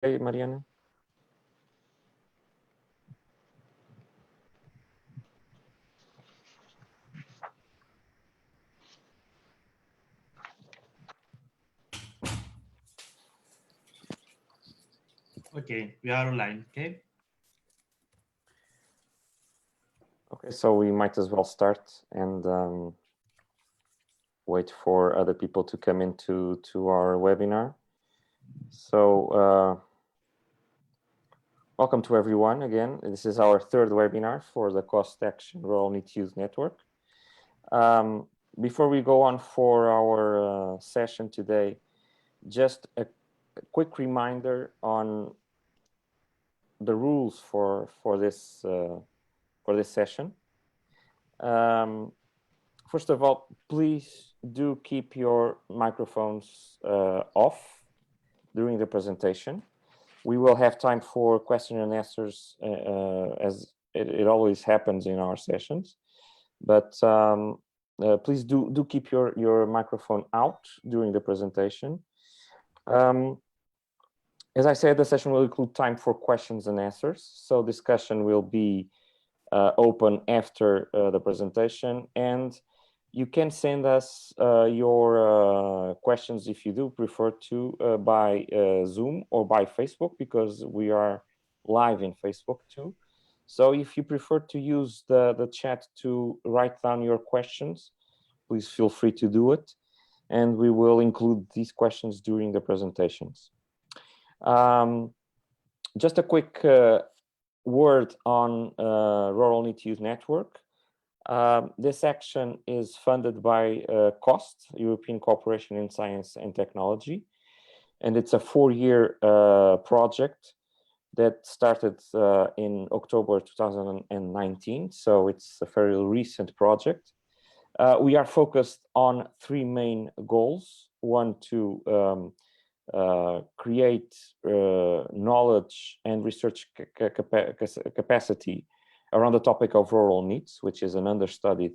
Mariana? Okay, we are online, okay? Okay, so we might as well start and wait for other people to come into our webinar. So welcome to everyone again. This is our third webinar for the Cost Action Rural NEET Youth Network. Before we go on for our session today, just a quick reminder on the rules for this session. First of all, please do keep your microphones off during the presentation. We will have time for question and answers as it always happens in our sessions, but please do keep your microphone out during the presentation. As I said, the session will include time for questions and answers, so discussion will be open after the presentation, and you can send us your questions if you do prefer to by Zoom or by Facebook, because we are live in Facebook too. So if you prefer to use the chat to write down your questions, please feel free to do it, and we will include these questions during the presentations. Just a quick word on Rural NEET Youth Network. This action is funded by COST, European Cooperation in Science and Technology, and it's a 4-year project that started in October 2019, so it's a very recent project. We are focused on 3 main goals. One, to create knowledge and research capacity around the topic of rural needs, which is an understudied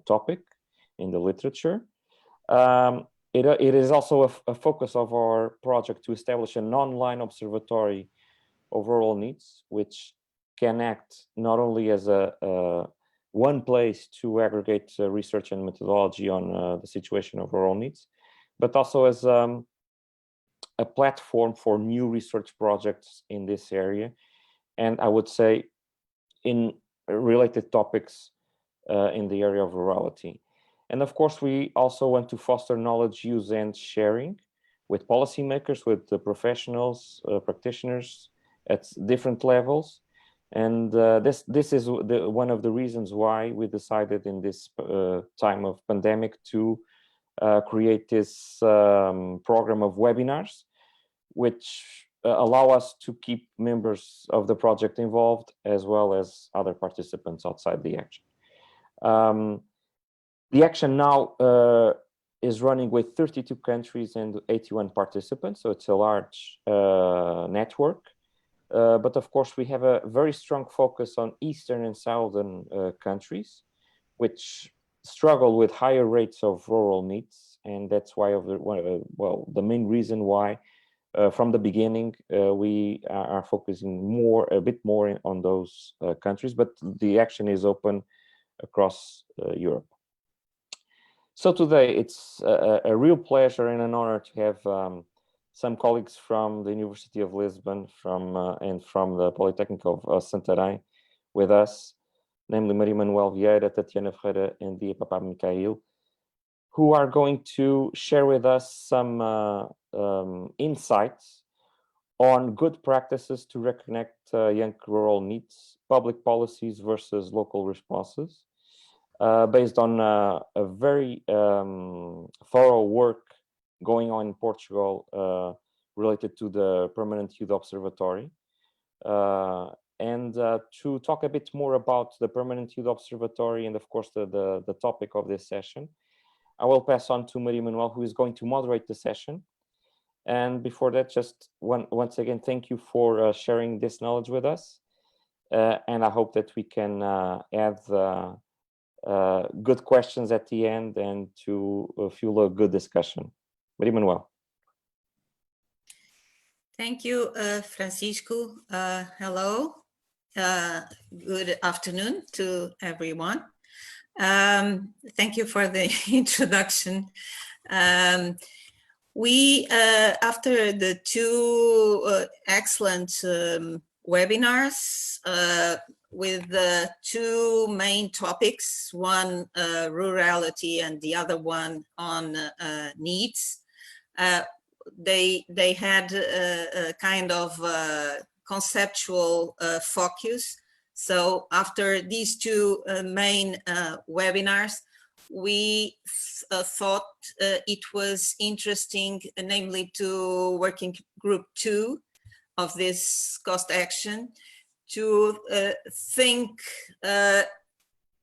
topic in the literature. It is also a focus of our project to establish an online observatory of rural needs, which can act not only as one place to aggregate research and methodology on the situation of rural needs, but also as a platform for new research projects in this area, and I would say in related topics in the area of rurality. And of course, we also want to foster knowledge use and sharing with policymakers, with the professionals, practitioners at different levels. And this is one of the reasons why we decided in this time of pandemic to create this program of webinars, which allow us to keep members of the project involved, as well as other participants outside the action. The action now is running with 32 countries and 81 participants, so it's a large network. But of course, we have a very strong focus on Eastern and Southern countries, which struggle with higher rates of rural needs, and that's why the main reason why from the beginning we are focusing a bit more on those countries, but the action is open across Europe. So today it's a real pleasure and an honor to have some colleagues from the University of Lisbon and from the Polytechnic of Santarém with us, namely Manuel, Vieira, Tatiana, Ferreira, and Pappámikail, who are going to share with us some insights on good practices to reconnect young rural needs, public policies versus local responses, based on a very thorough work going on in Portugal related to the Permanent Youth Observatory. And to talk a bit more about the Permanent Youth Observatory and of course the topic of this session, I will pass on to Manuel, who is going to moderate the session. And before that, just once again, thank you for sharing this knowledge with us. And I hope that we can have good questions at the end and to fuel a good discussion. Manuel. Thank you, Francisco. Hello. Good afternoon to everyone. Thank you for the introduction. After the two excellent webinars with the two main topics, one rurality and the other one on NEETs, they had a kind of conceptual focus. So after these two main webinars, we thought it was interesting, namely to working group 2 of this cost action, to think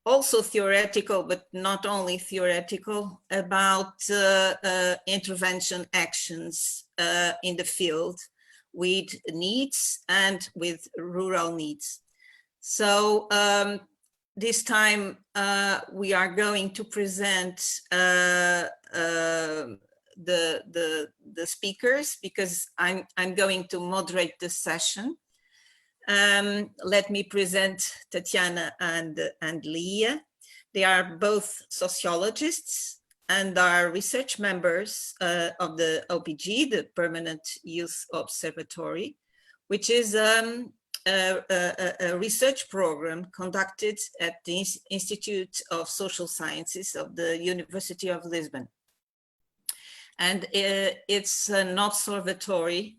also theoretical, but not only theoretical, about intervention actions in the field with NEETs and with rural needs. So this time we are going to present the speakers, because I'm going to moderate the session. Let me present Tatiana and Leah. They are both sociologists and are research members of the OPG, the Permanent Youth Observatory, which is a research program conducted at the Institute of Social Sciences of the University of Lisbon. And it's an observatory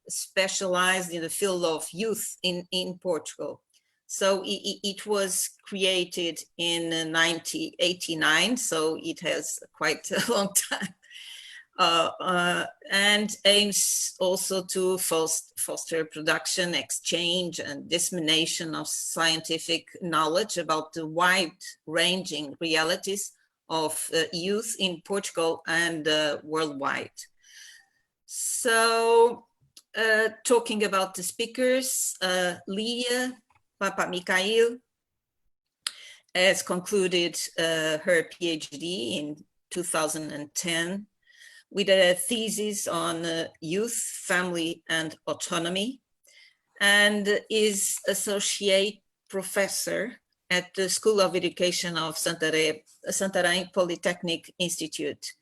specialized in the field of youth in Portugal. So it was created in 1989, so it has quite a long time, and aims also to foster production, exchange, and dissemination of scientific knowledge about the wide-ranging realities of youth in Portugal and worldwide. So, talking about the speakers, Leah Pappámikail has concluded her PhD in 2010 with a thesis on youth, family, and autonomy, and is associate professor at the School of Education of Santarém Polytechnic Institute.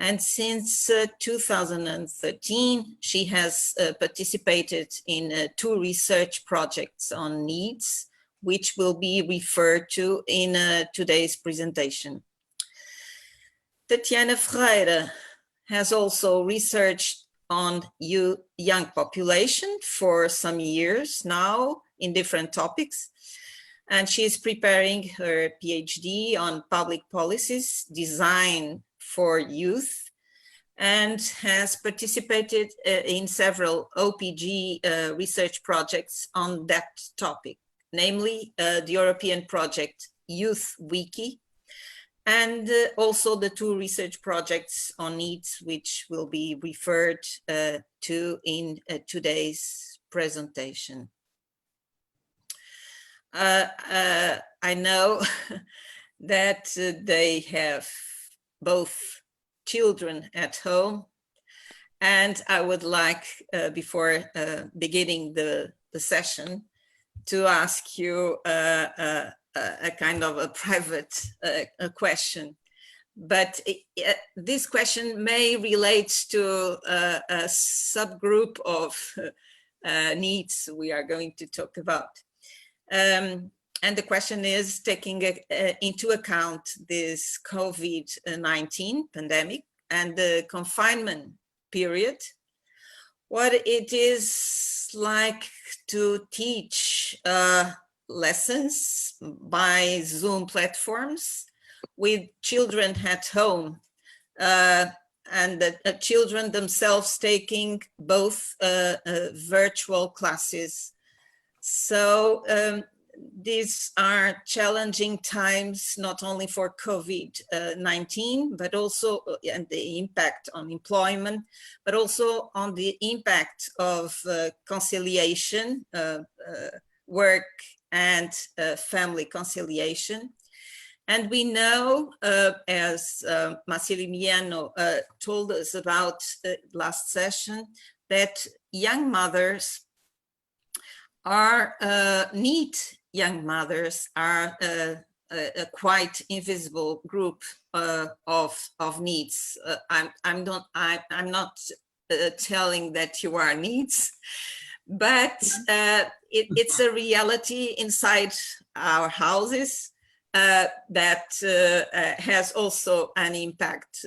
And since 2013, she has participated in 2 research projects on NEETs, which will be referred to in today's presentation. Tatiana Ferreira has also researched on young population for some years now in different topics. And she is preparing her PhD on public policies design for youth, and has participated in several OPG research projects on that topic, namely the European project Youth Wiki, and also the 2 research projects on NEETs, which will be referred to in today's presentation. I know that they have both children at home, and I would like, before beginning the session, to ask you a kind of a private question. But this question may relate to a subgroup of needs we are going to talk about. And the question is, taking into account this COVID-19 pandemic and the confinement period, what it is like to teach lessons by Zoom platforms with children at home, and the children themselves taking both virtual classes. So these are challenging times, not only for COVID-19, but also and the impact on employment, but also on the impact of conciliation, work and family conciliation. And we know, as Massimiliano told us about last session, that young mothers are, NEET young mothers are a quite invisible group of NEETs. I'm not telling that you are NEETs, but it's a reality inside our houses that has also an impact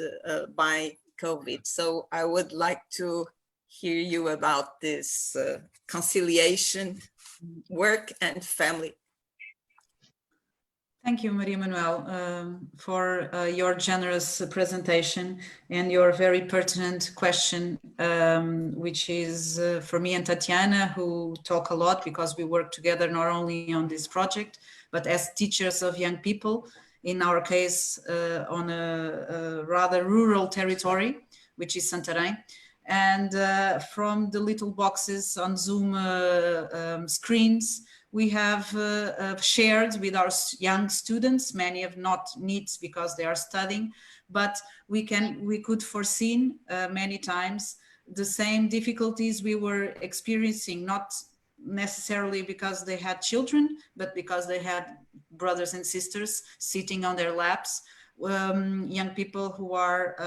by COVID. So I would like to hear you about this conciliation, work and family. Thank you, Maria Manuel, for your generous presentation and your very pertinent question, which is for me and Tatiana, who talk a lot because we work together not only on this project, but as teachers of young people, in our case, on a rather rural territory, which is Santarém. And from the little boxes on Zoom screens, we have shared with our young students. Many have not NEETs because they are studying, but we could foresee many times the same difficulties we were experiencing, not necessarily because they had children, but because they had brothers and sisters sitting on their laps, young people who are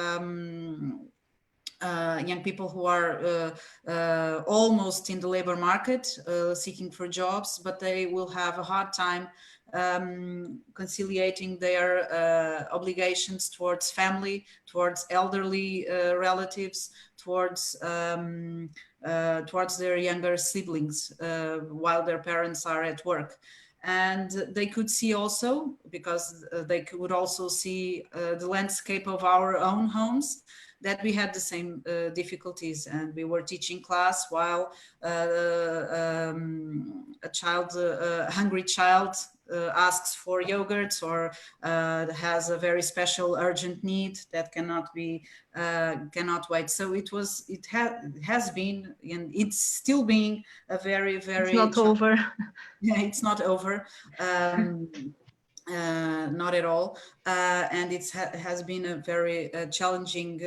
almost in the labor market, seeking for jobs, but they will have a hard time conciliating their obligations towards family, towards elderly relatives, towards their younger siblings while their parents are at work. And they could see also, because they could also see the landscape of our own homes, that we had the same difficulties, and we were teaching class while a hungry child asks for yogurt or has a very special urgent need that cannot wait. So it has been, and it's still being a very it's not over. Yeah, it's not over. Not at all, and it has been a very challenging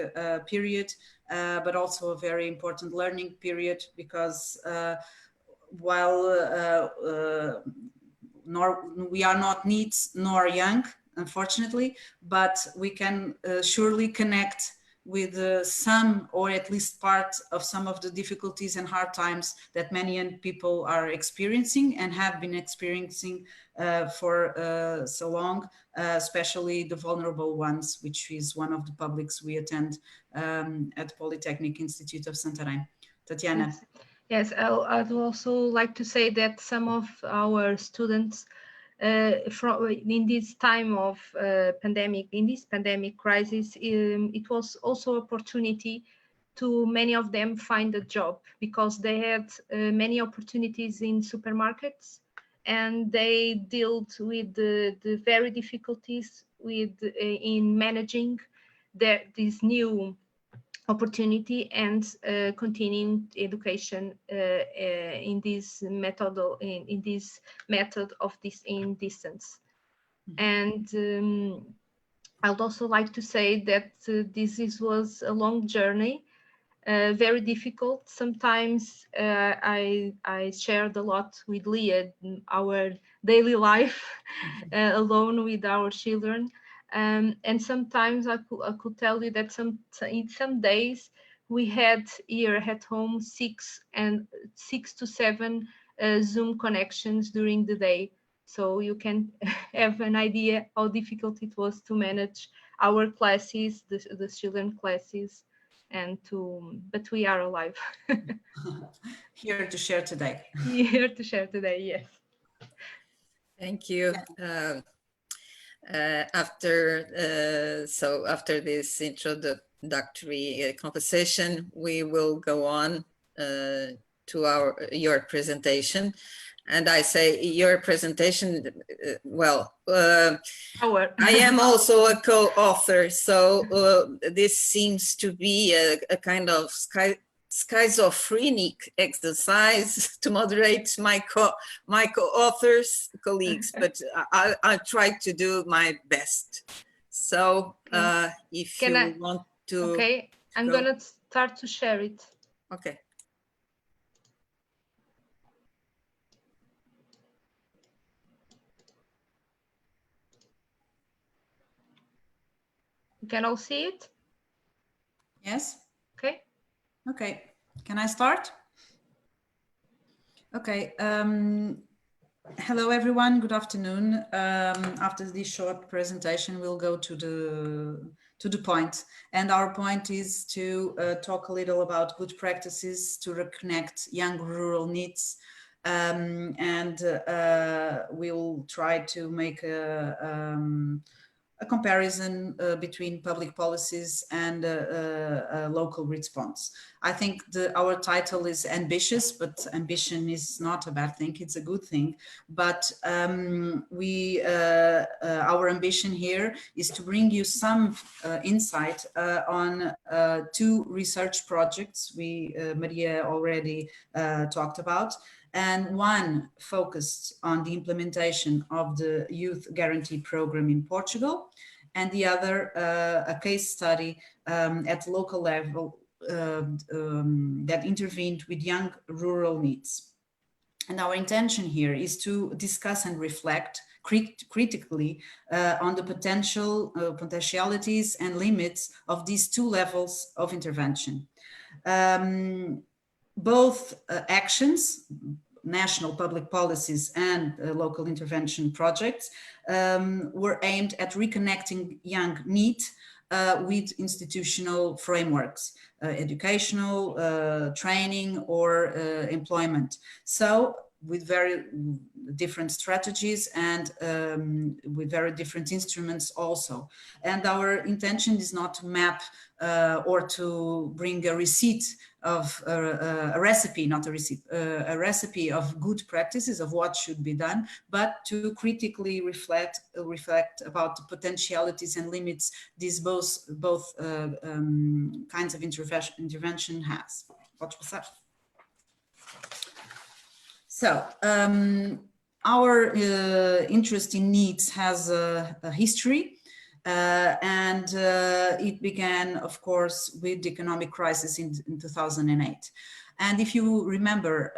period, but also a very important learning period, because while we are not NEETs nor young, unfortunately, but we can surely connect with some, or at least part of some of the difficulties and hard times that many young people are experiencing and have been experiencing for so long, especially the vulnerable ones, which is one of the publics we attend at Polytechnic Institute of Santarém. Tatiana. Yes, I'd also like to say that some of our students in this time of pandemic, in this pandemic crisis, it was also opportunity to many of them find a job, because they had many opportunities in supermarkets, and they dealt with the very difficulties in managing this new opportunity and continuing education in this method of this in distance. And I'd also like to say that this was a long journey, very difficult. Sometimes I shared a lot with Leah our daily life alone with our children. And sometimes I could tell you that in some days we had here at home 6 to 7 Zoom connections during the day. So you can have an idea how difficult it was to manage our classes, the children classes, but we are alive. Here to share today. Here to share today, yes. Thank you. After this introductory conversation, we will go on to your presentation. And I say your presentation, I am also a co-author, so this seems to be a kind of schizophrenic exercise to moderate my co-authors, colleagues, but I'll try to do my best. So if you want to... Okay, I'm gonna start to share it. Okay. You can all see it? Yes. Okay. Okay. Can I start? Okay. Hello, everyone. Good afternoon. After this short presentation, we'll go to the point. And our point is to talk a little about good practices to reconnect young rural NEETs. And we'll try to make a comparison between public policies and a local response. I think our title is ambitious, but ambition is not a bad thing, it's a good thing. But our ambition here is to bring you some insight on two research projects Maria already talked about, and one focused on the implementation of the Youth Guarantee Program in Portugal, and the other a case study at local level that intervened with young rural NEETs. And our intention here is to discuss and reflect critically on the potentialities and limits of these two levels of intervention. Both actions, national public policies and local intervention projects, were aimed at reconnecting young NEET with institutional frameworks, educational, training, or employment. So with very different strategies and with very different instruments also. And our intention is not to map or to bring a receipt of a recipe, not a receipt, a recipe of good practices of what should be done, but to critically reflect about the potentialities and limits these both kinds of intervention has. So our interest in NEETs has a history. And it began, of course, with the economic crisis in 2008. And if you remember,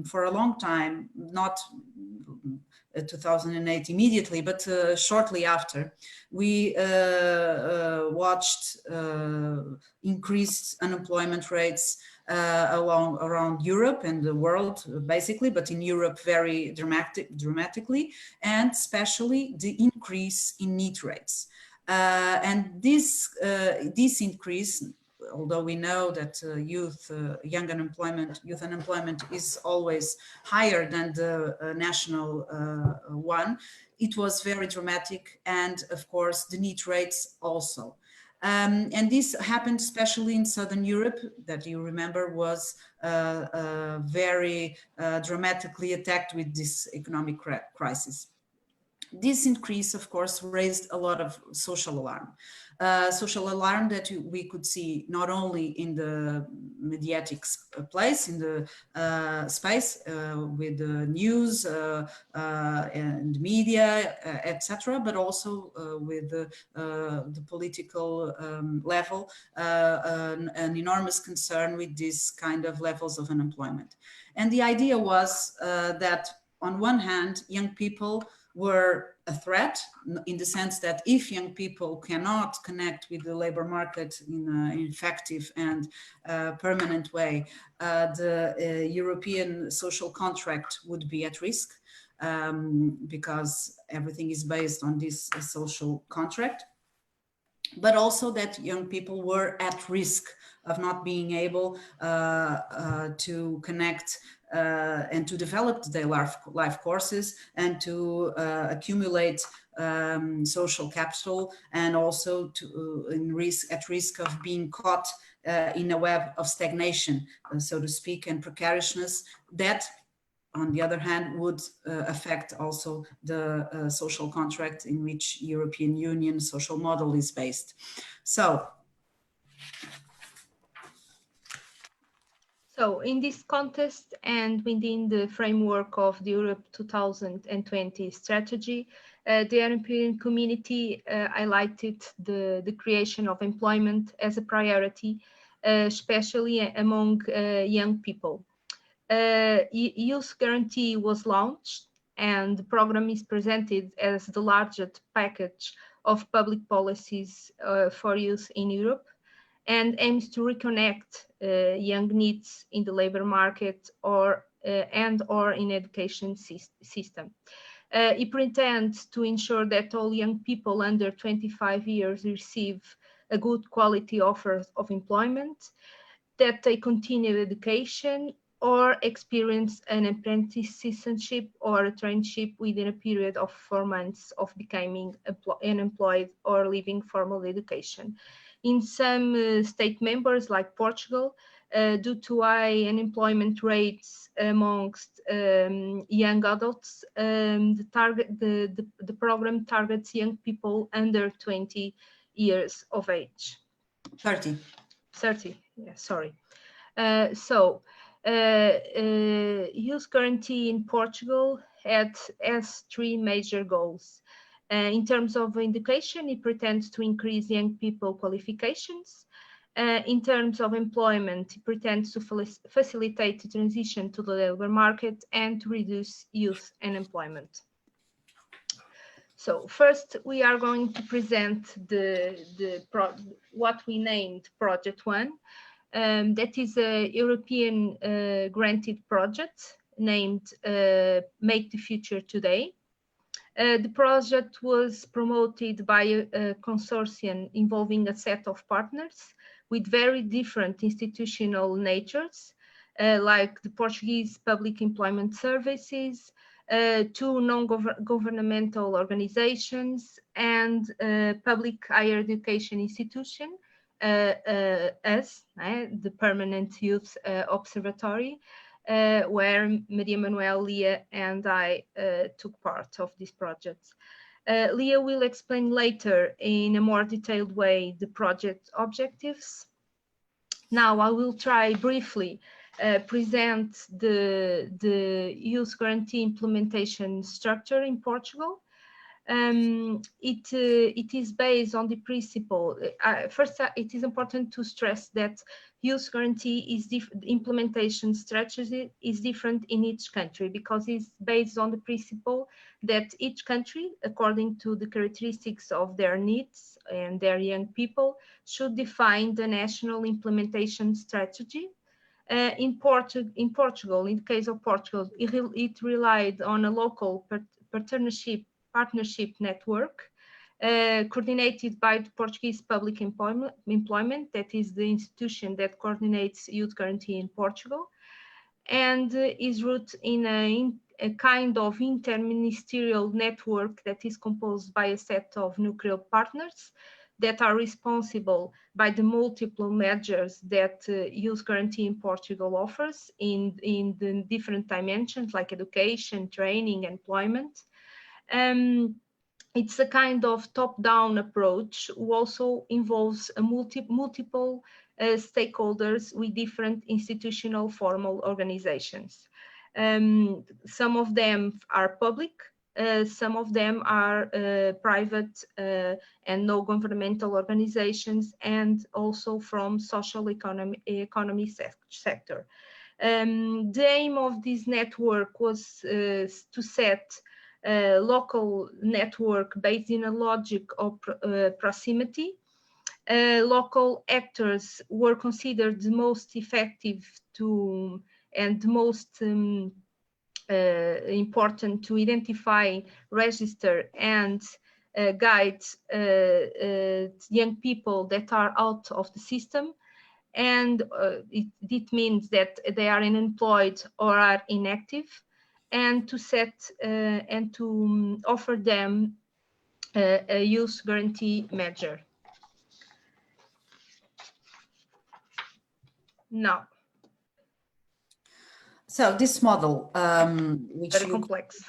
for a long time, not 2008 immediately, but shortly after, we watched increased unemployment rates around Europe and the world, basically, but in Europe very dramatically, and especially the increase in NEET rates. And this increase, although we know that youth unemployment is always higher than the national one, it was very dramatic, and of course the NEET rates also. And this happened especially in Southern Europe, that you remember was very dramatically attacked with this economic crisis. This increase, of course, raised a lot of social alarm. Social alarm that we could see not only in the mediatic place, in the space with the news and media, etc., but also with the political level, an enormous concern with this kind of levels of unemployment. And the idea was that on one hand, young people were a threat, in the sense that if young people cannot connect with the labor market in an effective and permanent way, the European social contract would be at risk, because everything is based on this social contract. But also that young people were at risk of not being able to connect and to develop their life courses and to accumulate social capital, and also to at risk of being caught in a web of stagnation, so to speak, and precariousness that, on the other hand, would affect also the social contract in which European Union social model is based. So So in this context and within the framework of the Europe 2020 strategy, the European community highlighted the creation of employment as a priority, especially among young people. Youth Guarantee was launched, and the program is presented as the largest package of public policies for youth in Europe, and aims to reconnect young needs in the labor market or in education system. It pretends to ensure that all young people under 25 years receive a good quality offer of employment, that they continue education or experience an apprenticeship or a traineeship within a period of 4 months of becoming unemployed or leaving formal education. In some state members like Portugal, due to high unemployment rates amongst young adults, the program targets young people under 20 years of age. 30. 30, yeah, sorry. Youth Guarantee in Portugal has 3 major goals. In terms of education, it pretends to increase young people qualifications. In terms of employment, it pretends to facilitate the transition to the labor market and to reduce youth unemployment. So first, we are going to present what we named Project 1. That is a European granted project named Make the Future Today. The project was promoted by a consortium involving a set of partners with very different institutional natures, like the Portuguese Public Employment Services, 2 non-governmental organizations, and public higher education institution, us, the Permanent Youth Observatory, where Manuel, Leah, and I took part of this project. Leah will explain later in a more detailed way the project objectives. Now I will try briefly present the Youth Guarantee implementation structure in Portugal. It is based on the principle. First, it is important to stress that Youth Guarantee is the implementation strategy is different in each country, because it's based on the principle that each country, according to the characteristics of their needs and their young people, should define the national implementation strategy. In Portugal, in the case of Portugal, it relied on a local partnership network coordinated by the Portuguese Public Employment, that is the institution that coordinates Youth Guarantee in Portugal, and is rooted in a kind of interministerial network that is composed by a set of nuclear partners that are responsible by the multiple measures that Youth Guarantee in Portugal offers in the different dimensions like education, training, employment. It's a kind of top-down approach who also involves a multiple stakeholders with different institutional formal organizations. Some of them are public, some of them are private and non-governmental organizations, and also from social economy sector. The aim of this network was to set a local network based in a logic of proximity. Local actors were considered the most effective and the most important to identify, register, and guide young people that are out of the system. And it means that they are unemployed or are inactive, and to set and to offer them a Youth Guarantee measure. Now, so this model, which very complex.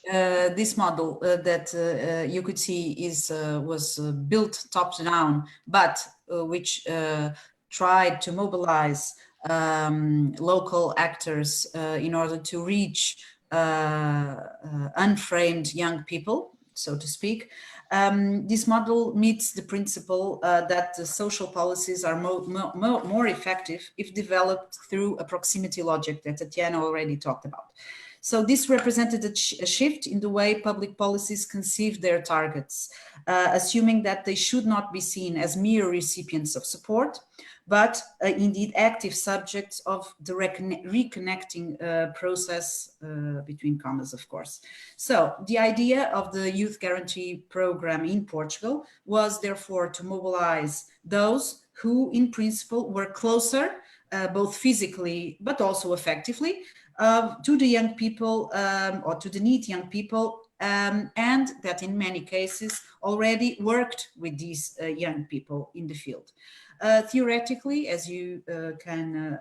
This model that you could see was built top down, but which tried to mobilize local actors in order to reach unframed young people, so to speak. This model meets the principle that the social policies are more effective if developed through a proximity logic that Tatiana already talked about. So this represented a shift in the way public policies conceive their targets, assuming that they should not be seen as mere recipients of support, but indeed active subjects of the reconnecting process, between commas, of course. So the idea of the Youth Guarantee program in Portugal was therefore to mobilize those who in principle were closer, both physically but also effectively, to the young people or to the NEET young people, and that in many cases already worked with these young people in the field. Theoretically, as you can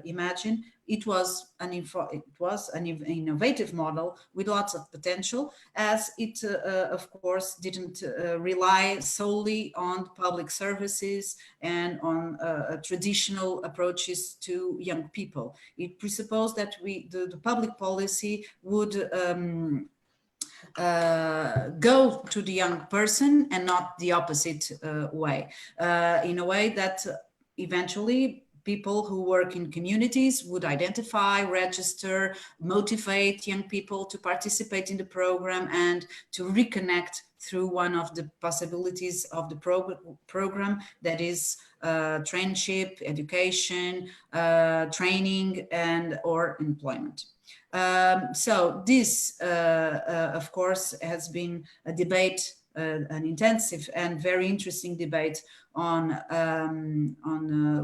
imagine, it was an innovative model with lots of potential, as it, of course, didn't rely solely on public services and on traditional approaches to young people. It presupposed that the public policy would go to the young person and not the opposite way, in a way that eventually people who work in communities would identify, register, motivate young people to participate in the program and to reconnect through one of the possibilities of the program, that is traineeship, education, training, and or employment. So this, of course, has been a debate, an intensive and very interesting debate on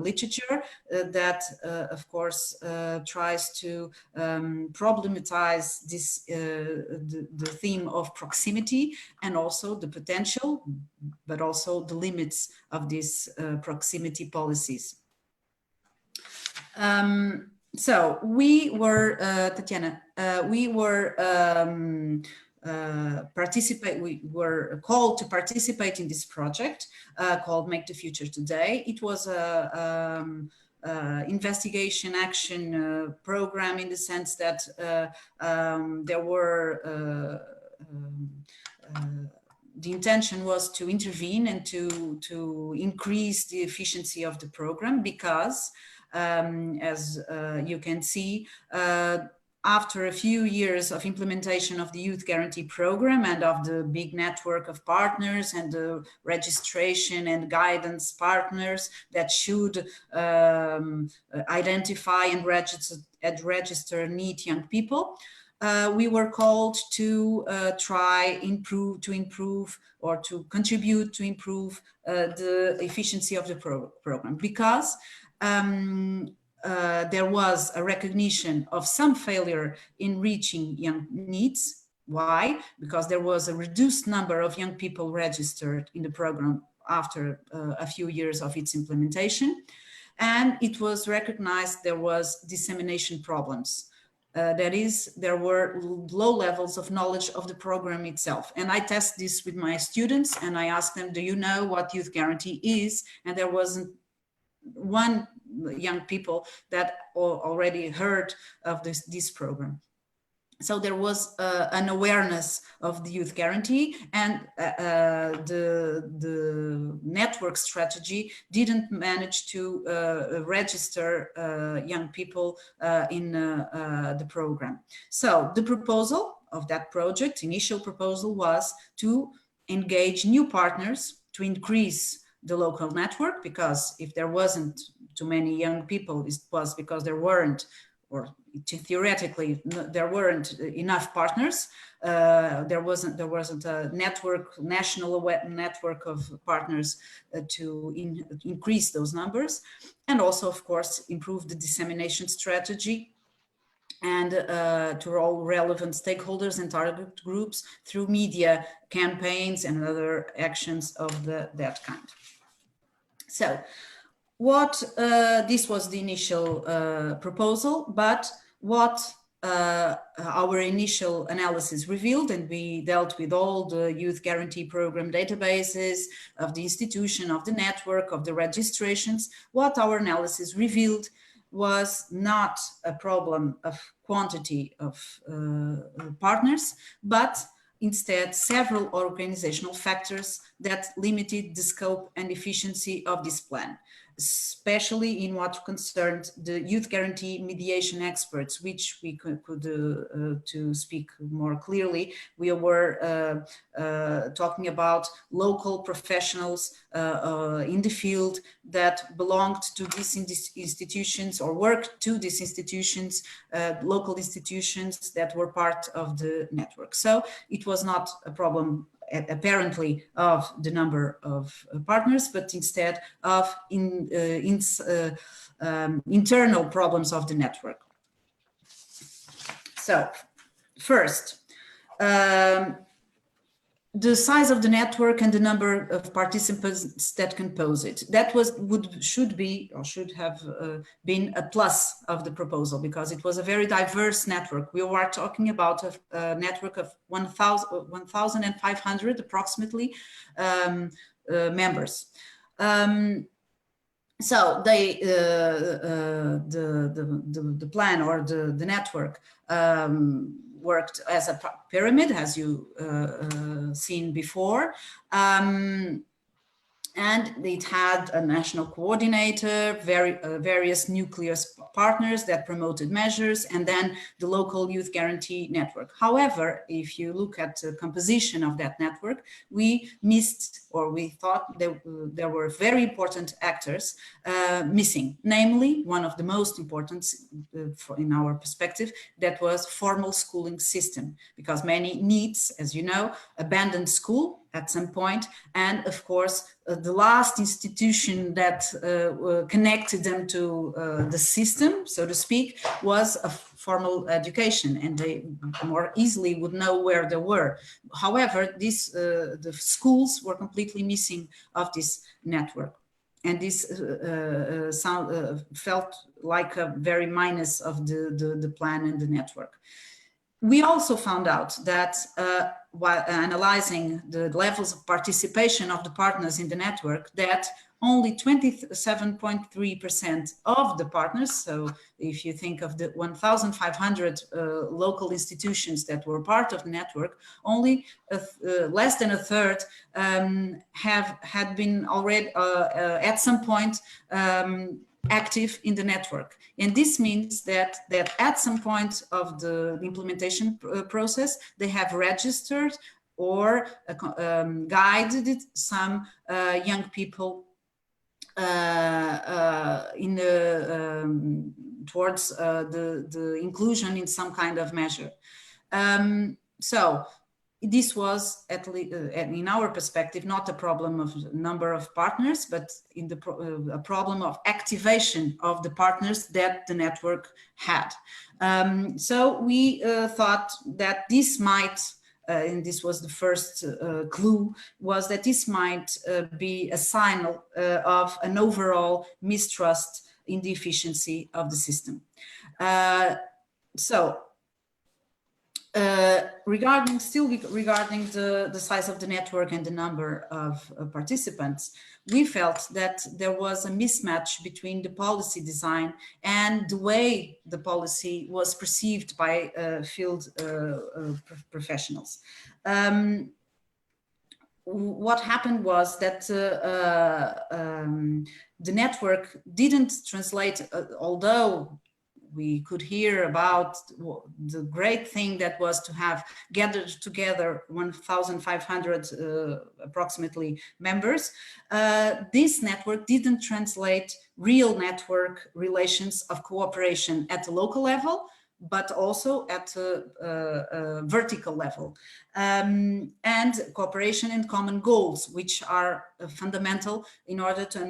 literature that, of course, tries to problematize this, the theme of proximity, and also the potential, but also the limits of these proximity policies. So we were, Tatiana, we were we were called to participate in this project called Make the Future Today. It was a investigation action program, in the sense that there were the intention was to intervene and to increase the efficiency of the program, because as you can see, after a few years of implementation of the Youth Guarantee program and of the big network of partners and the registration and guidance partners that should identify and register NEET young people, we were called to try to improve or to contribute to improve the efficiency of the program, because there was a recognition of some failure in reaching young NEETs. Why? Because there was a reduced number of young people registered in the program after a few years of its implementation. And it was recognized there was dissemination problems. That is, there were low levels of knowledge of the program itself. And I test this with my students and I asked them, do you know what Youth Guarantee is? And there wasn't one young people that already heard of this program. So there was an awareness of the Youth Guarantee, and the network strategy didn't manage to register young people in the program. So the proposal of that project, initial proposal, was to engage new partners to increase the local network, because if there wasn't too many young people, it was because there weren't, or theoretically there weren't enough partners. There wasn't a network, national network of partners to increase those numbers, and also, of course, improve the dissemination strategy and to all relevant stakeholders and target groups through media campaigns and other actions of that kind. So what this was the initial proposal, but what our initial analysis revealed, and we dealt with all the Youth Guarantee Program databases of the institution, of the network, of the registrations, what our analysis revealed was not a problem of quantity of partners, but instead several organizational factors that limited the scope and efficiency of this plan, especially in what concerned the youth guarantee mediation experts, which we could to speak more clearly, we were talking about local professionals in the field that belonged to these institutions or worked to these institutions, local institutions that were part of the network. So it was not a problem apparently of the number of partners, but instead of internal problems of the network. So first, the size of the network and the number of participants that compose it. That should have been a plus of the proposal, because it was a very diverse network. We were talking about a network of 1,500 approximately members. So the plan or the network worked as a pyramid, as you seen before, and it had a national coordinator, various nucleus partners that promoted measures, and then the local youth guarantee network. However, if you look at the composition of that network, we missed, or we thought there were very important actors missing, namely one of the most important in our perspective, that was formal schooling system, because many NEETs, as you know, abandoned school at some point, and of course the last institution that connected them to the system, so to speak, was a formal education, and they more easily would know where they were. However, the schools were completely missing of this network, and this felt like a very minus of the plan and the network. We also found out that while analyzing the levels of participation of the partners in the network, that only 27.3% of the partners, so if you think of the 1,500 local institutions that were part of the network, only less than a third had been already at some point active in the network. And this means that at some point of the implementation process, they have registered or guided some young people towards the inclusion in some kind of measure. So this was, at least in our perspective, not a problem of number of partners, but in a problem of activation of the partners that the network had. So we thought that this might, and this was the first clue, was that this might be a sign of an overall mistrust in the efficiency of the system. Regarding the size of the network and the number of participants, we felt that there was a mismatch between the policy design and the way the policy was perceived by field professionals. What happened was that the network didn't translate, although we could hear about the great thing that was to have gathered together 1,500 approximately members. This network didn't translate real network relations of cooperation at the local level, but also at a vertical level, and cooperation and common goals, which are fundamental in order to the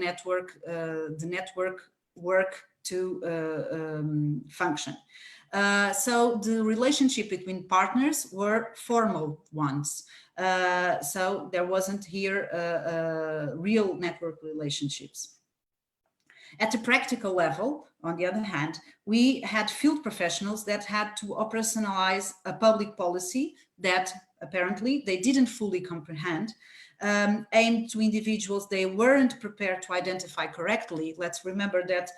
network work to function. So the relationship between partners were formal ones. So there wasn't here real network relationships. At the practical level, on the other hand, we had field professionals that had to operationalize a public policy that apparently they didn't fully comprehend, aimed to individuals they weren't prepared to identify correctly. Let's remember that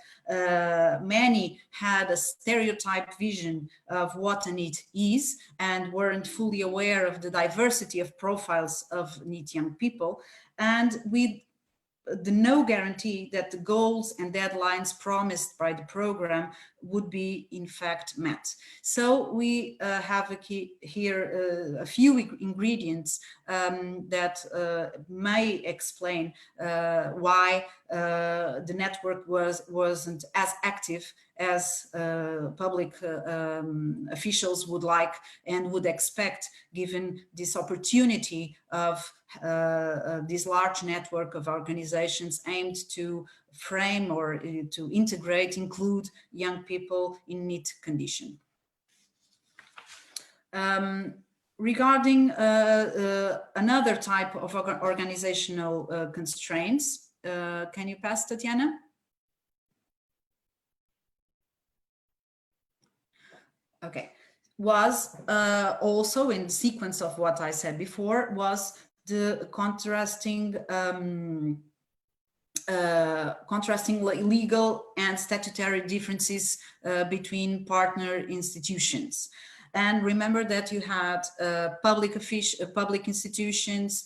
many had a stereotyped vision of what a NEET is and weren't fully aware of the diversity of profiles of NEET young people, and with the no guarantee that the goals and deadlines promised by the program would be in fact met. So we have here a few ingredients that may explain why the network wasn't as active as public officials would like and would expect, given this opportunity of this large network of organizations aimed to frame or to integrate, include young people in NEET condition. Regarding another type of organizational constraints, can you pass, Tatiana? Okay, was also in the sequence of what I said before, was the contrasting legal and statutory differences between partner institutions. And remember that you had public institutions,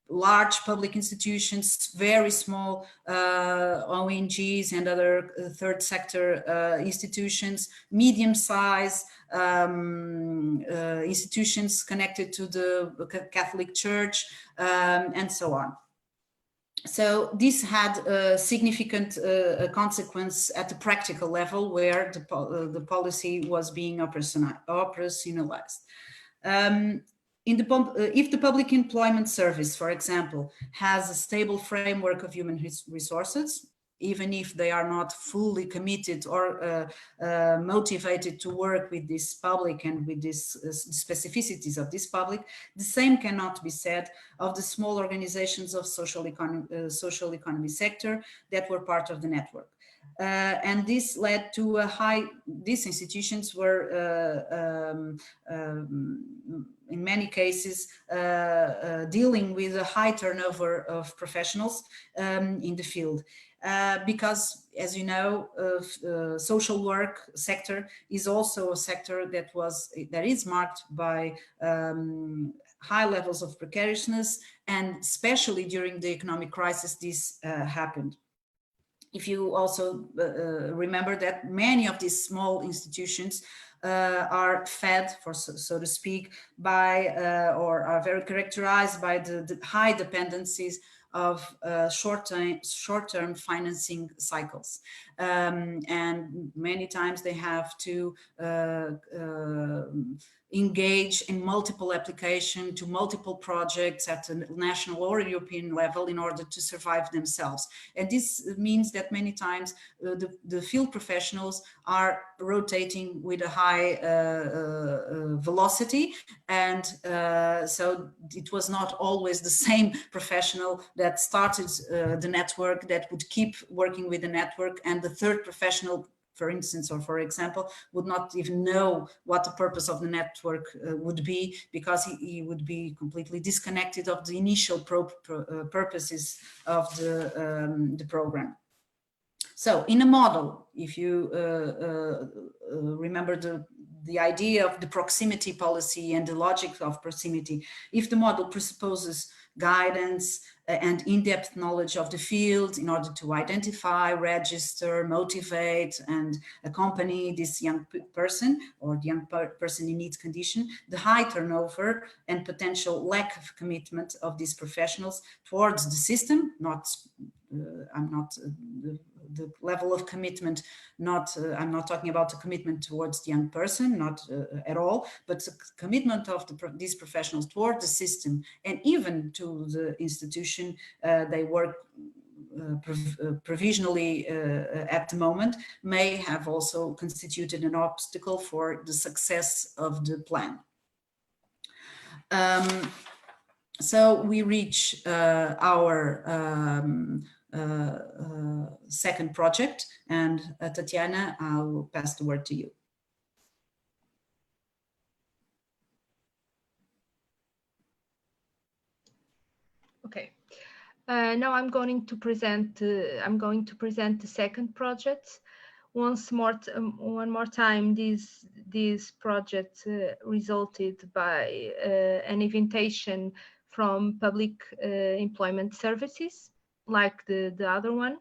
large public institutions, very small ONGs and other third sector institutions, medium size institutions connected to the Catholic Church, and so on. So this had a significant consequence at the practical level where the policy was being operationalized. If the public employment service, for example, has a stable framework of human resources, even if they are not fully committed or motivated to work with this public and with these specificities of this public, the same cannot be said of the small organizations of social economy sector that were part of the network. And this led to these institutions were in many cases dealing with a high turnover of professionals in the field. Because, as you know, social work sector is also a sector that is marked by high levels of precariousness, and especially during the economic crisis, this happened. If you also remember that many of these small institutions are fed, so to speak, by or are very characterized by the high dependencies of short-term financing cycles. And many times they have to engage in multiple application to multiple projects at a national or European level in order to survive themselves. And this means that many times the field professionals are rotating with a high velocity, and so it was not always the same professional that started the network that would keep working with the network, and the third professional, for instance, or for example, would not even know what the purpose of the network would be, because he would be completely disconnected of the initial purposes of the program. So in a model, if you remember the idea of the proximity policy and the logic of proximity, if the model presupposes guidance and in-depth knowledge of the field in order to identify, register, motivate, and accompany this young person or the young person in NEET condition, the high turnover and potential lack of commitment of these professionals towards the system, the level of commitment, I'm not talking about the commitment towards the young person, not at all, but the commitment of these professionals toward the system and even to the institution they work provisionally at the moment, may have also constituted an obstacle for the success of the plan. So we reach our second project. And Tatiana, I'll pass the word to you. Okay. Now I'm going to present. The second project. One more time, this project resulted by an invitation from public employment services, like the other one.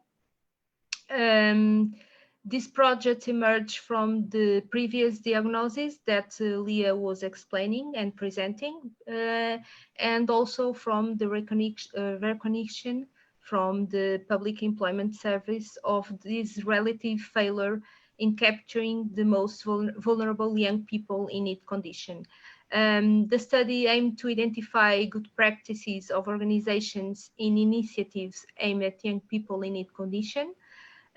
This project emerged from the previous diagnosis that Leah was explaining and presenting, and also from the recognition from the public employment service of this relative failure in capturing the most vulnerable young people in need condition. The study aimed to identify good practices of organizations in initiatives aimed at young people in need condition.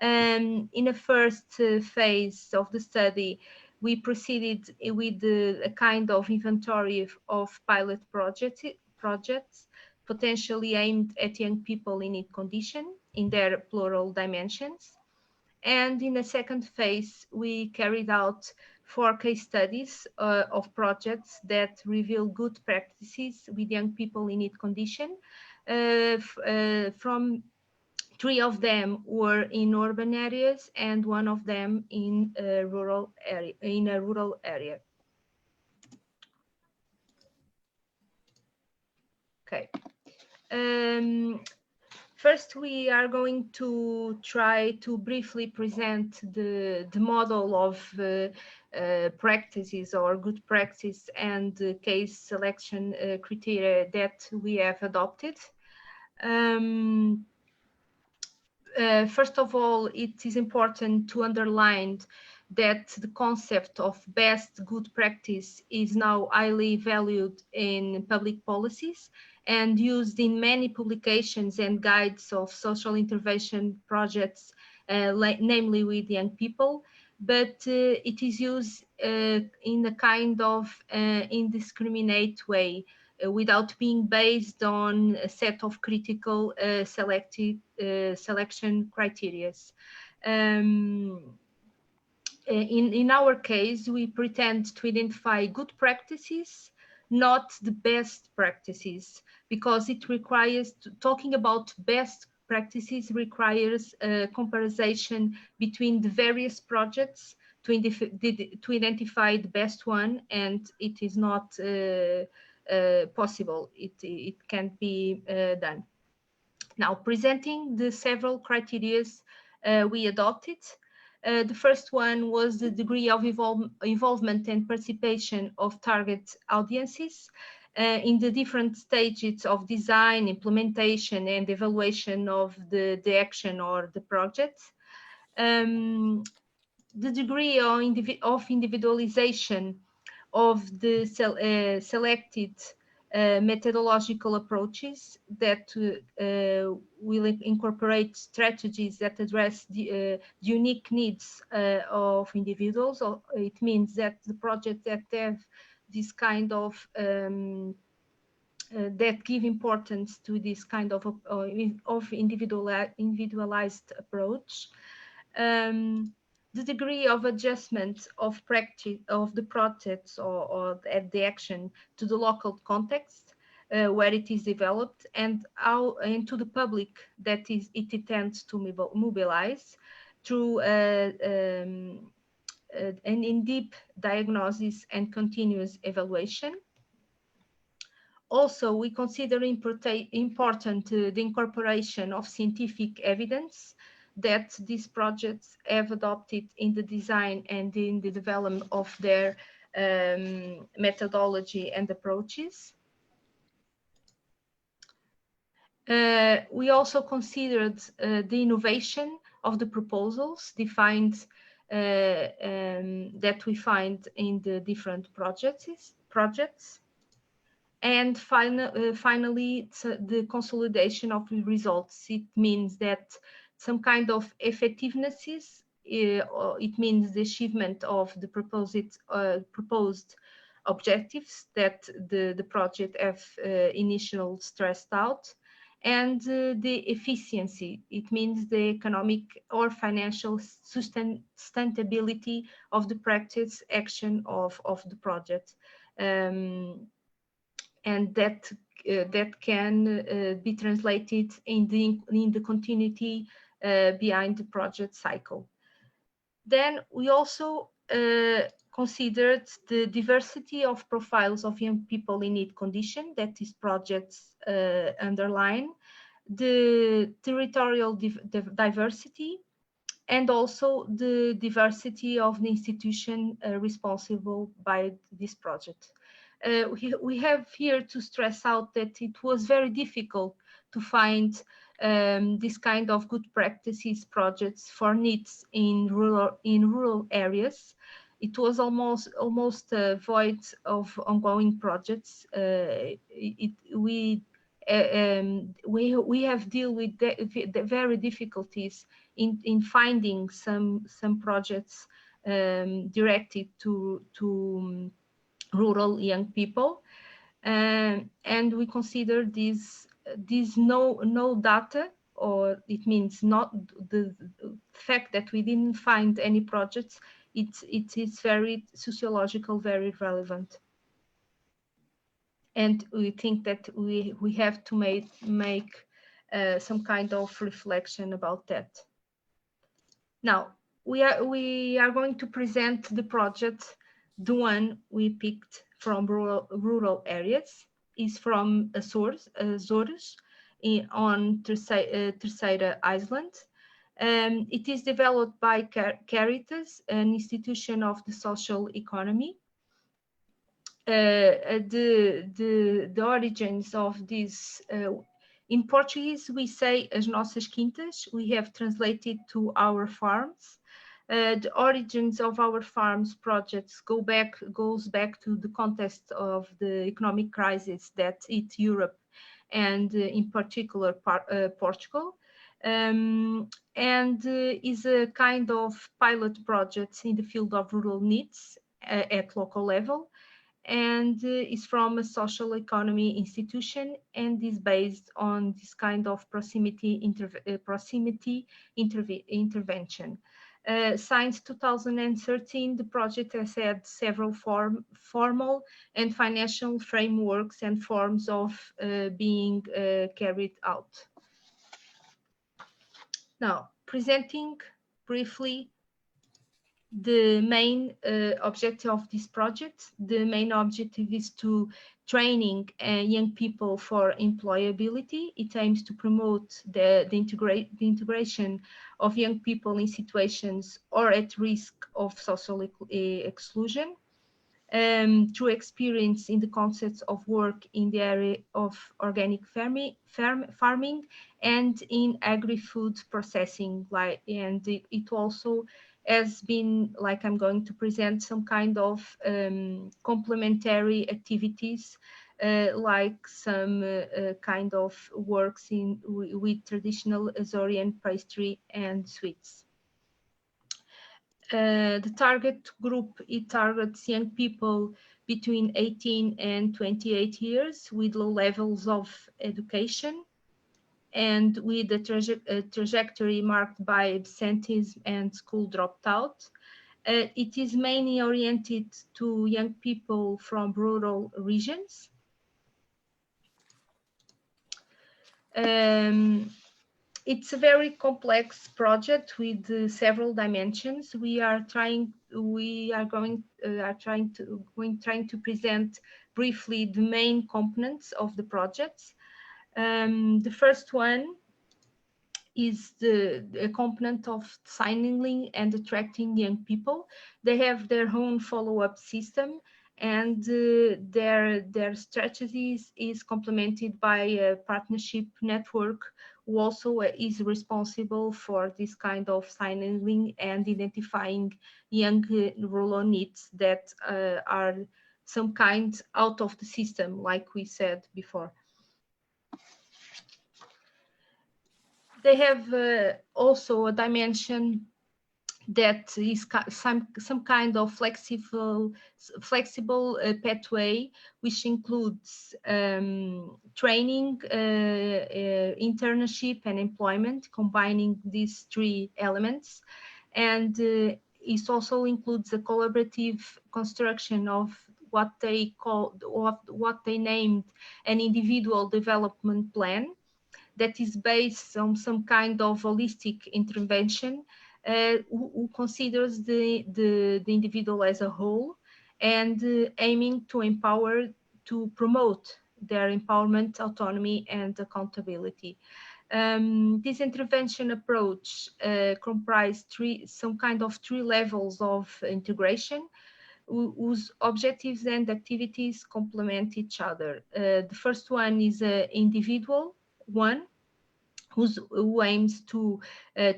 In the first phase of the study, we proceeded with a kind of inventory of pilot projects potentially aimed at young people in need condition in their plural dimensions. And in the second phase, we carried out 4 case studies of projects that reveal good practices with young people in need condition. From 3 of them were in urban areas and 1 of them in a rural area. Okay. First, we are going to try to briefly present the model of practices or good practice and case selection criteria that we have adopted. First of all, it is important to underline that the concept of best good practice is now highly valued in public policies and used in many publications and guides of social intervention projects, namely with young people, but it is used in a kind of indiscriminate way, without being based on a set of critical selection criteria. In our case, we pretend to identify good practices, not the best practices, because it requires, talking about best practices requires a comparison between the various projects to identify the best one, and it is not possible. It can't be done. Now, presenting the several criteria we adopted. The first one was the degree of involvement and participation of target audiences in the different stages of design, implementation, and evaluation of the action or the project. The degree of individualization of the selected methodological approaches that will incorporate strategies that address the unique needs of individuals. So it means that the projects that have this kind of that give importance to this kind of individualized approach. The degree of adjustment of practice of the projects or the action to the local context where it is developed, and to the public that it intends to mobilize through an in-depth diagnosis and continuous evaluation. Also, we consider important the incorporation of scientific evidence that these projects have adopted in the design and in the development of their methodology and approaches. We also considered the innovation of the proposals defined that we find in the different projects. And finally, the consolidation of the results. It means that some kind of effectiveness, it means the achievement of the proposed objectives that the project have initially stressed out, and the efficiency. It means the economic or financial sustainability of the practice action of the project, and that can be translated in the continuity behind the project cycle. Then we also considered the diversity of profiles of young people in need condition that these projects underline, the territorial diversity, and also the diversity of the institution responsible by this project. We have here to stress out that it was very difficult to find this kind of good practices projects for NEETs in rural areas. It was almost void of ongoing projects. We have dealt with the very difficulties in finding some projects directed to rural young people, and we consider this no data, or it means not the fact that we didn't find any projects. It is very sociological, very relevant, and we think that we have to make some kind of reflection about that. Now we are going to present the project. The one we picked from rural areas is from Azores on Terceira Island. It is developed by Caritas, an institution of the social economy. The origins of this, in Portuguese we say as nossas quintas. We have translated to our farms. The origins of our farms projects goes back to the context of the economic crisis that hit Europe, and in particular Portugal, and is a kind of pilot project in the field of rural needs at local level, and is from a social economy institution, and is based on this kind of proximity intervention. Since 2013, the project has had several formal and financial frameworks and forms of being carried out. Now, presenting briefly the main objective of this project. The main objective is to training young people for employability. It aims to promote the integration of young people in situations or at risk of social exclusion, through experience in the concepts of work in the area of organic farming and in agri-food processing. And it also has been, like I'm going to present, some kind of complementary activities, like some kind of works with traditional Azorean pastry and sweets. The target group, it targets young people between 18 and 28 years with low levels of education and with a trajectory marked by absenteeism and school dropped out. It is mainly oriented to young people from rural regions. It's a very complex project with several dimensions. We are trying to present briefly the main components of the projects. The first one is the component of signaling and attracting young people. They have their own follow-up system, and their strategies is complemented by a partnership network who also is responsible for this kind of signaling and identifying young rural needs that are some kind out of the system, like we said before. They have also a dimension that is some kind of flexible pathway, which includes training, internship, and employment, combining these three elements. And it also includes a collaborative construction of what they named an individual development plan that is based on some kind of holistic intervention, who considers the individual as a whole, and aiming to promote their empowerment, autonomy, and accountability. This intervention approach comprised some kind of three levels of integration, whose objectives and activities complement each other. The first one is an individual one, who aims to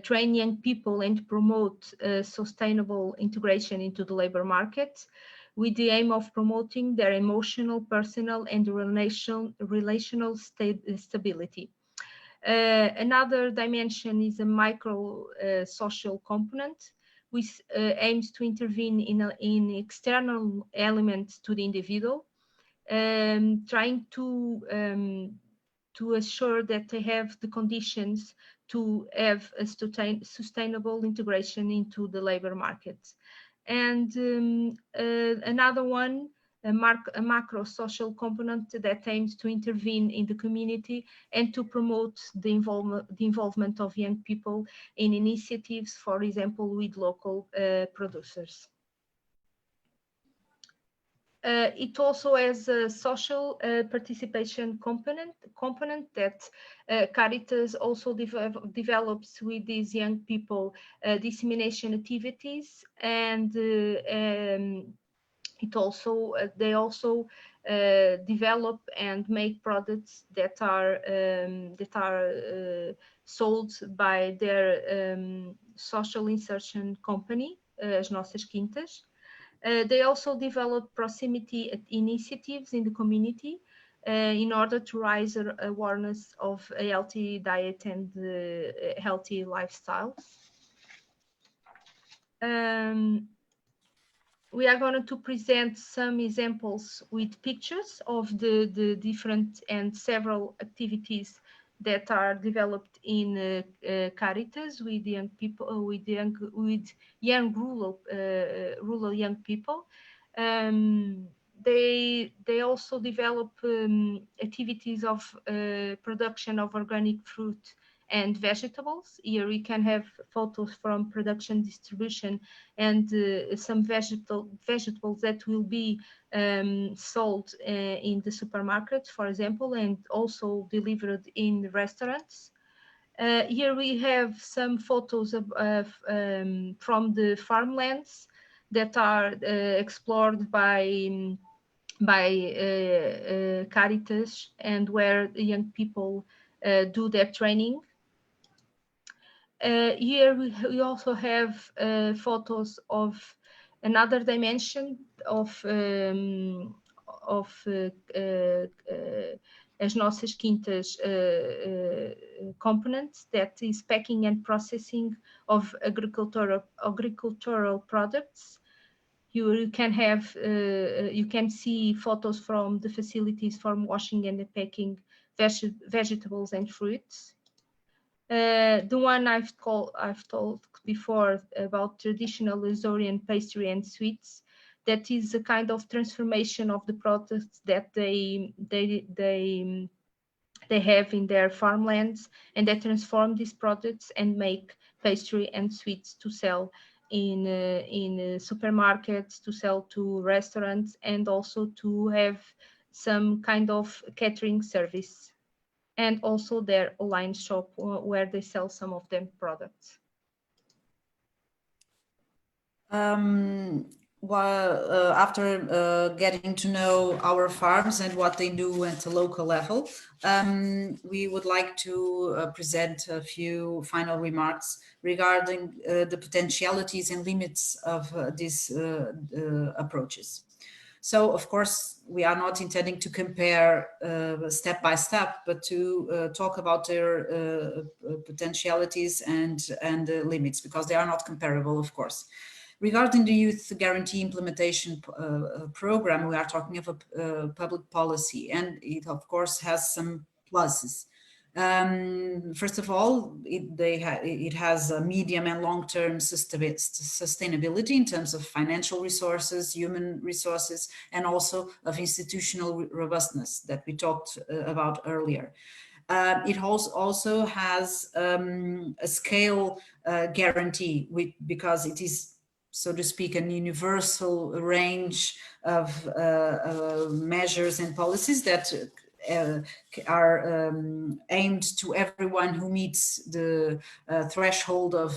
train young people and promote sustainable integration into the labor market, with the aim of promoting their emotional, personal, and relational stability. Another dimension is a micro social component, which aims to intervene in external elements to the individual, trying to assure that they have the conditions to have a sustainable integration into the labor market. And another one, a macro social component that aims to intervene in the community and to promote the involvement of young people in initiatives, for example, with local producers. It also has a social participation component that Caritas also develops with these young people dissemination activities, and they also develop and make products that are sold by their social insertion company, As Nossas Quintas. They also develop proximity initiatives in the community in order to raise awareness of a healthy diet and healthy lifestyle. We are going to present some examples with pictures of the different and several activities that are developed in Caritas with young people, with young rural young people. They also develop activities of production of organic fruit and vegetables. Here we can have photos from production, distribution, and some vegetables that will be sold in the supermarket, for example, and also delivered in restaurants. Here we have some photos from the farmlands that are explored by Caritas, and where the young people do their training. Here we also have photos of another dimension of As Nossas Quintas components, that is packing and processing of agricultural products. You can see photos from the facilities for washing and packing vegetables and fruits. The one I've told before about traditional Azorian pastry and sweets, that is a kind of transformation of the products that they have in their farmlands, and they transform these products and make pastry and sweets to sell in supermarkets, to sell to restaurants, and also to have some kind of catering service, and also their online shop where they sell some of their products. After getting to know our farms and what they do at the local level, we would like to present a few final remarks regarding the potentialities and limits of these approaches. So of course, we are not intending to compare step by step, but to talk about their potentialities and limits, because they are not comparable, of course. Regarding the Youth Guarantee Implementation Program, we are talking of a public policy, and it of course has some pluses. First of all, it has a medium and long-term sustainability in terms of financial resources, human resources, and also of institutional robustness that we talked about earlier. It also has a scale guarantee because it is, so to speak, an universal range of measures and policies that are aimed to everyone who meets the threshold of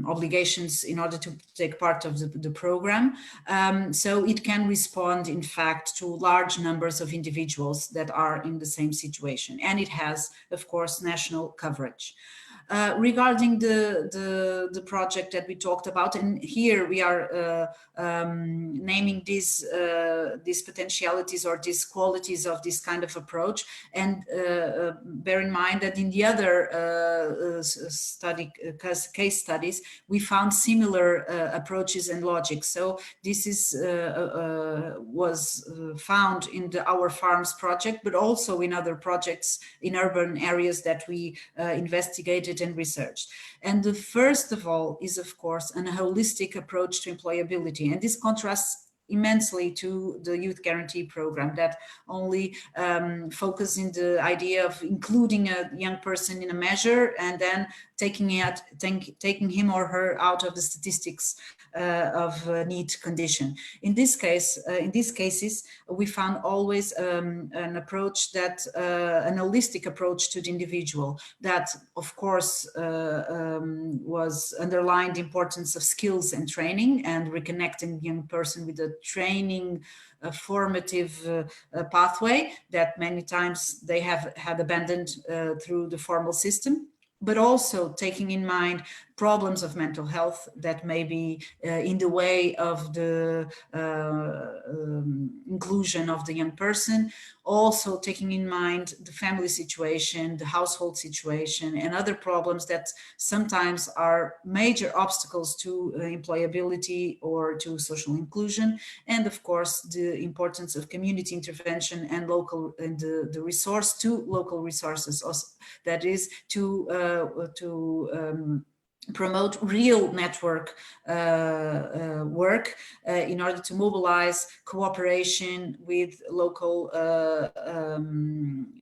obligations in order to take part of the program. So it can respond, in fact, to large numbers of individuals that are in the same situation. And it has, of course, national coverage. Regarding the project that we talked about, and here we are naming these potentialities or these qualities of this kind of approach, and bear in mind that in the other case studies we found similar approaches and logic. So this is was found in our farms project, but also in other projects in urban areas that we investigated and researched. And the first of all is, of course, a holistic approach to employability, and this contrasts immensely to the Youth Guarantee Program that only focus in the idea of including a young person in a measure and then taking him or her out of the statistics of NEET condition. In this case, in these cases, we found always an approach that an holistic approach to the individual that, of course, was underlined the importance of skills and training and reconnecting the young person with a training formative pathway that many times they have had abandoned through the formal system, but also taking in mind problems of mental health that may be in the way of the inclusion of the young person, also taking in mind the family situation, the household situation, and other problems that sometimes are major obstacles to employability or to social inclusion, and of course the importance of community intervention and local and the resource to local resources, that is to promote real network work in order to mobilize cooperation with local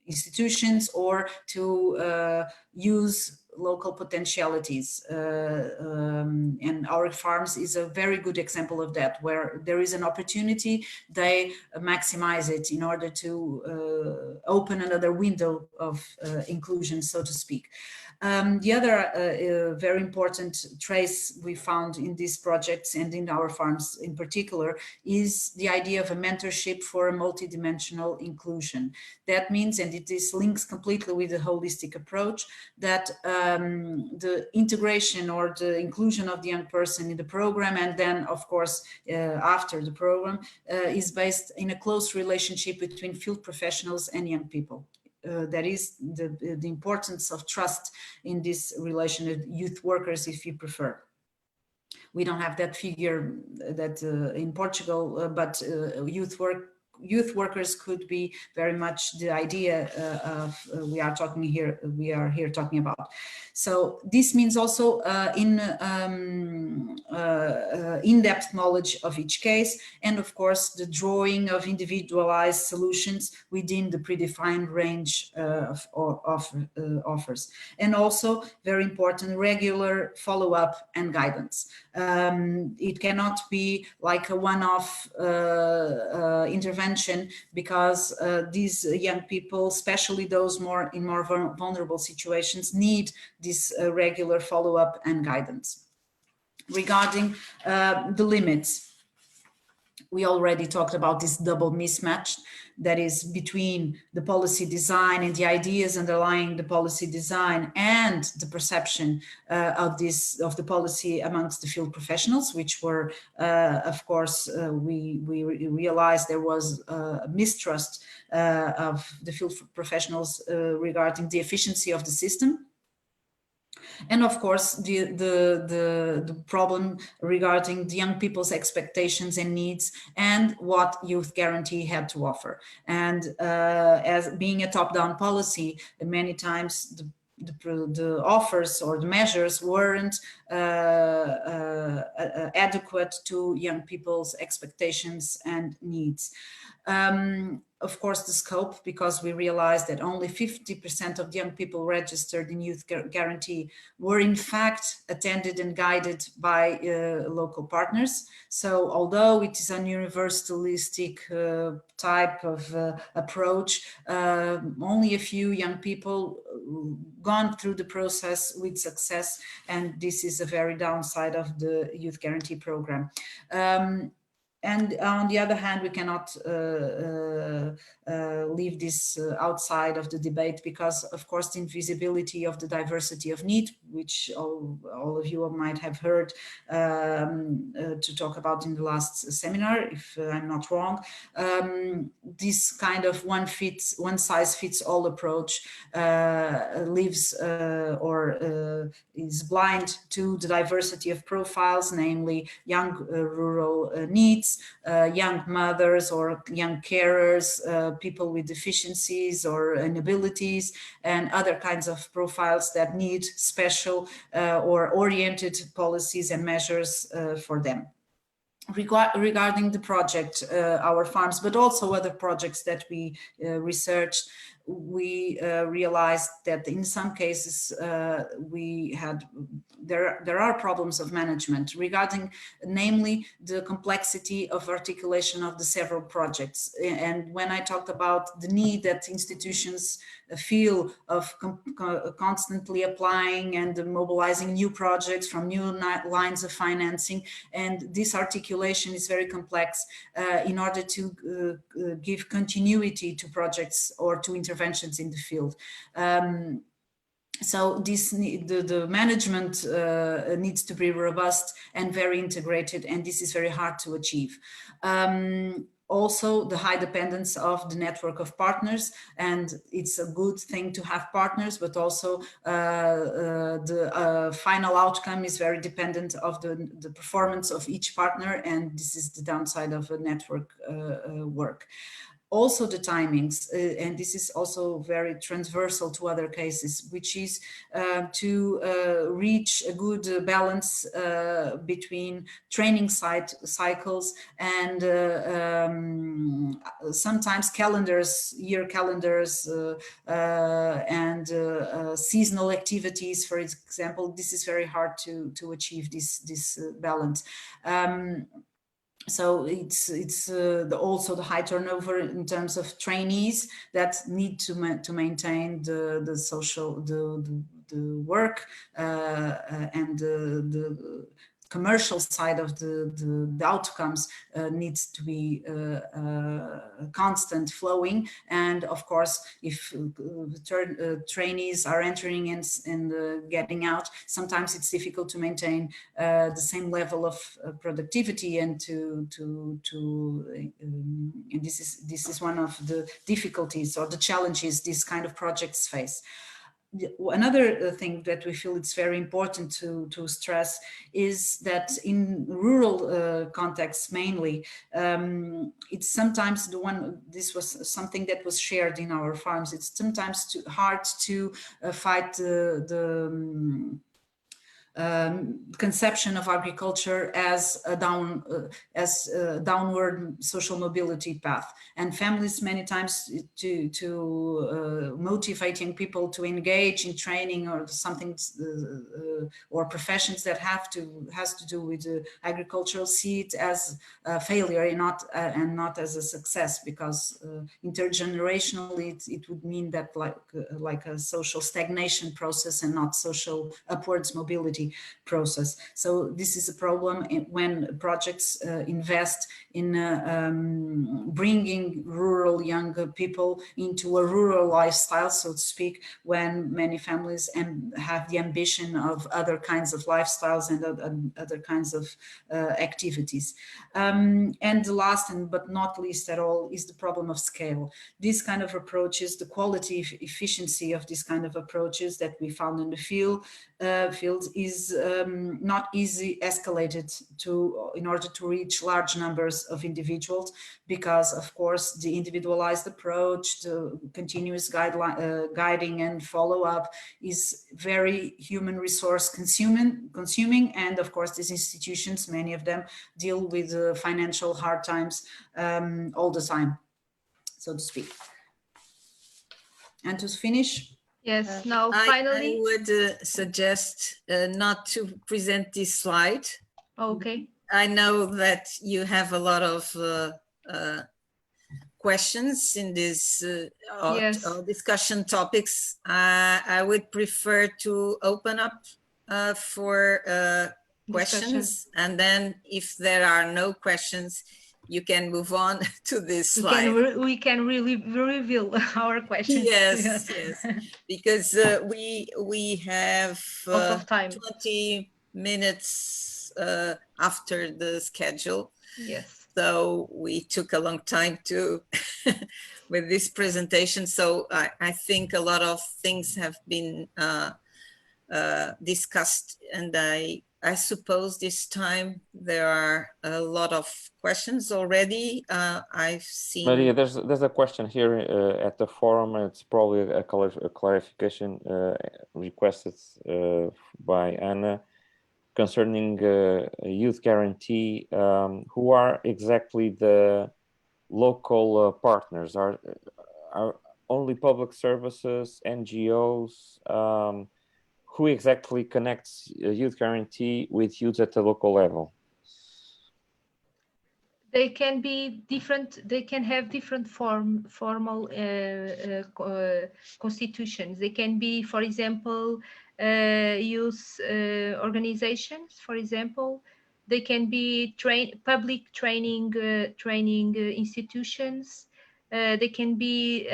institutions or to use local potentialities. And our farms is a very good example of that, where there is an opportunity, they maximize it in order to open another window of inclusion, so to speak. The other very important trace we found in these projects and in our farms in particular is the idea of a mentorship for a multidimensional inclusion. That means, and it is links completely with the holistic approach, that the integration or the inclusion of the young person in the program, and then of course after the program, is based in a close relationship between field professionals and young people. That is the importance of trust in this relation of youth workers, if you prefer. We don't have that figure that in Portugal, but youth workers could be very much the idea of we are here talking about. So this means also in-depth knowledge of each case, and of course the drawing of individualized solutions within the predefined range of offers, and also very important regular follow-up and guidance. It cannot be like a one-off intervention, because these young people, especially those in more vulnerable situations, need this regular follow-up and guidance. Regarding the limits, We already talked about this double mismatch that is between the policy design and the ideas underlying the policy design and the perception of the policy amongst the field professionals, which were, of course, we realized there was a mistrust of the field professionals regarding the efficiency of the system. And of course, the problem regarding the young people's expectations and needs and what Youth Guarantee had to offer. And as being a top-down policy, many times the offers or the measures weren't adequate to young people's expectations and needs. Of course, the scope, because we realized that only 50% of the young people registered in Youth Guarantee were in fact attended and guided by local partners. So although it is a universalistic type of approach, only a few young people gone through the process with success, and this is a very downside of the Youth Guarantee program. And on the other hand, we cannot leave this outside of the debate because, of course, the invisibility of the diversity of need, which all of you might have heard to talk about in the last seminar, if I'm not wrong. This kind of one size fits all approach leaves or is blind to the diversity of profiles, namely young rural needs, young mothers or young carers, people with deficiencies or inabilities, and other kinds of profiles that need special or oriented policies and measures for them. Regarding the project, our farms, but also other projects that we researched, we realized that in some cases there are problems of management regarding, namely, the complexity of articulation of the several projects. And when I talked about the need that institutions feel of constantly applying and mobilizing new projects from new lines of financing, and this articulation is very complex in order to give continuity to projects or to interventions in the field. So the management needs to be robust and very integrated, and this is very hard to achieve. Also, the high dependence of the network of partners, and it's a good thing to have partners, but also the final outcome is very dependent of the performance of each partner, and this is the downside of a network work. Also the timings, and this is also very transversal to other cases, which is to reach a good balance between training cycles and sometimes calendars, year calendars, and seasonal activities, for example. This is very hard to achieve this balance. So it's also the high turnover in terms of trainees that need to maintain the social the work and the commercial side of the outcomes needs to be constant flowing. And of course, if trainees are entering and getting out, sometimes it's difficult to maintain the same level of productivity, and and this is one of the difficulties or the challenges these kind of projects face. Another thing that we feel it's very important to stress is that in rural contexts mainly, it's sometimes this was something that was shared in our farms, it's sometimes hard to fight the conception of agriculture as a downward social mobility path, and families many times to motivate young people to engage in training or something or professions that has to do with agriculture see it as a failure and not as a success, because intergenerationally it would mean that like a social stagnation process and not social upwards mobility. employability process. So this is a problem when projects invest in bringing rural young people into a rural lifestyle, so to speak, when many families have the ambition of other kinds of lifestyles and other kinds of activities. And the last but not least at all is the problem of scale. This kind of approaches, the quality, efficiency of this kind of approaches that we found in the field is not easy escalated in order to reach large numbers of individuals, because of course the individualized approach, the continuous guiding and follow-up is very human resource consuming, and of course these institutions, many of them, deal with financial hard times all the time, so to speak. And to finish, yes, now finally I would suggest not to present this slide. okay. I know that you have a lot of questions in this Yes. discussion topics. I would prefer to open up for questions, and then if there are no questions, you can move on to this slide. We can really reveal our questions. Yes, yes, because we have Out of time. 20 minutes after the schedule. Yes. So we took a long time to with this presentation. So I think a lot of things have been discussed, and I suppose this time there are a lot of questions already. I've seen. Maria, there's a question here at the forum. It's probably a clarification requested by Anna concerning youth guarantee. Who are exactly the local partners? Are only public services, NGOs? Who exactly connects youth guarantee with youth at the local level? They can be different. They can have different formal constitutions. They can be, for example, youth organizations. For example, they can be public training institutions. They can be,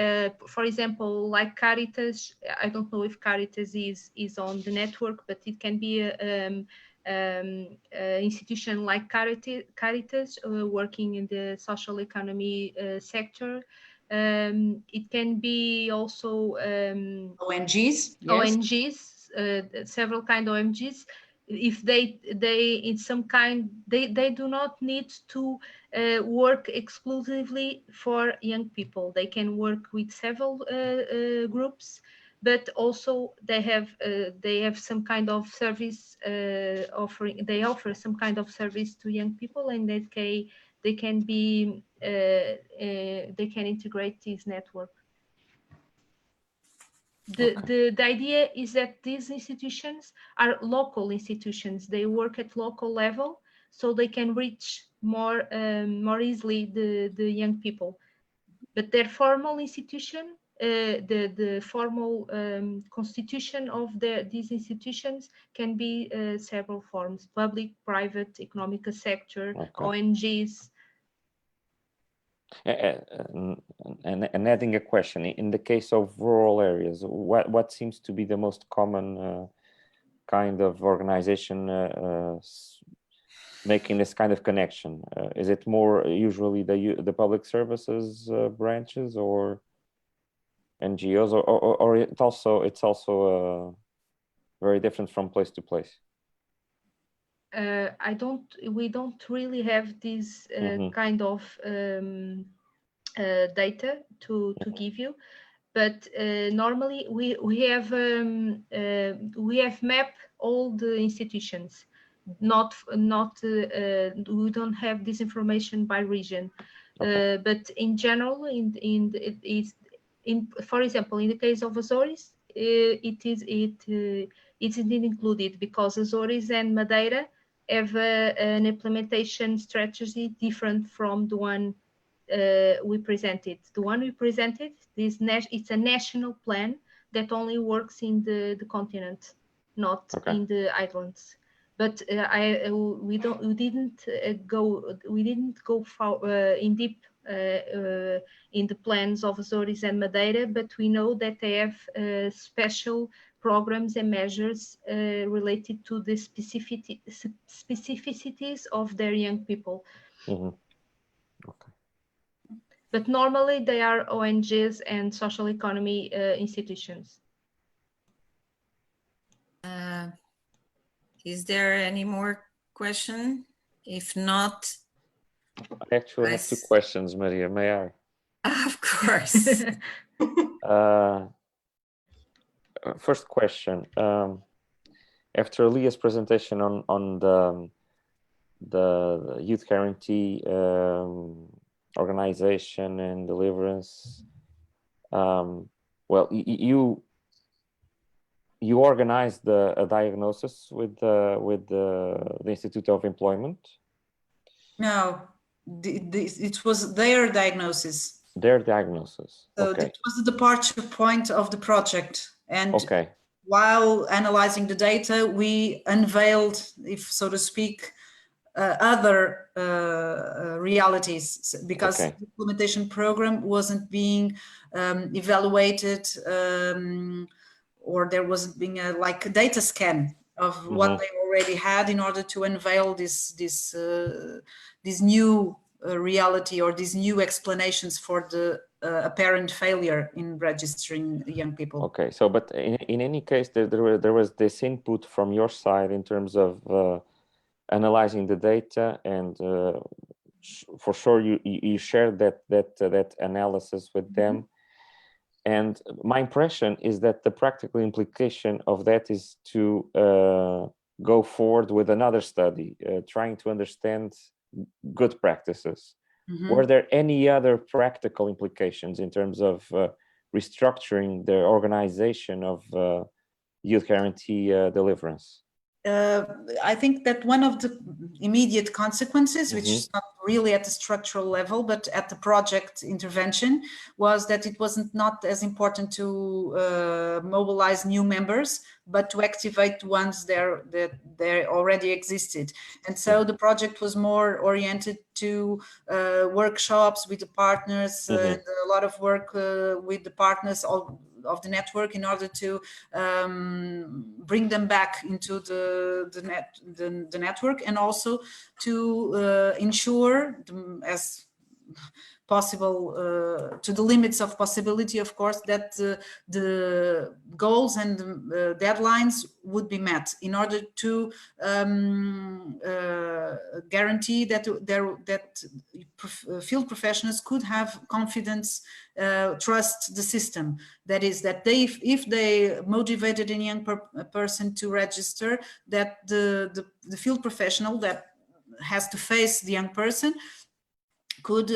for example, like Caritas. I don't know if Caritas is on the network, but it can be institution like Caritas working in the social economy sector. It can be also ONGs, yes. ONGs, several kind of ONGs. If they in some kind, they do not need to work exclusively for young people. They can work with several groups, but also they have some kind of service offering. They offer some kind of service to young people, and that they can be they can integrate this network. The idea is that these institutions are local institutions. They work at local level, so they can reach more easily the young people. But their formal institution, the formal constitution of these institutions can be several forms: public, private, economic sector, okay. ONGs. And adding a question, in the case of rural areas, what seems to be the most common kind of organization making this kind of connection? Is it more usually the public services branches or NGOs, or it's also very different from place to place? We don't really have this kind of data to give you, but normally we have mapped all the institutions. We don't have this information by region, okay. But in general, for example, in the case of Azores, it isn't included because Azores and Madeira have an implementation strategy different from the one we presented. The one we presented, it's a national plan that only works in the continent. not Okay. in the islands. But we didn't go far in deep in the plans of Azores and Madeira, but we know that they have special programs and measures related to the specificities of their young people. Mm-hmm. Okay. But normally they are ONGs and social economy institutions. Is there any more question? If not, I actually have two questions, Maria. May I? of course. First question. After Leah's presentation on the Youth Guarantee organization and deliverance, well, you organized a diagnosis with the Institute of Employment. No, it was their diagnosis. Their diagnosis. So Okay. it was the departure point of the project. And okay. While analyzing the data, we unveiled, if so to speak, other realities, because Okay. the implementation program wasn't being evaluated, or there wasn't being a data scan of what they already had in order to unveil this new reality, or these new explanations for the apparent failure in registering young people. Okay, so but in any case, there was this input from your side in terms of analyzing the data, and for sure you shared that analysis with them. And my impression is that the practical implication of that is to go forward with another study, trying to understand good practices. Were there any other practical implications in terms of restructuring the organization of Youth Guarantee deliverance? I think that one of the immediate consequences, which is not really at the structural level, but at the project intervention, was that it wasn't not as important to mobilize new members, but to activate ones that already existed. And so the project was more oriented to workshops with the partners, and a lot of work with the partners of the network in order to bring them back into the network, and also to ensure as possible, to the limits of possibility, of course, that the goals and deadlines would be met in order to guarantee that field professionals could have confidence, trust the system. That is, that if they motivated a young person to register, that the field professional that has to face the young person could,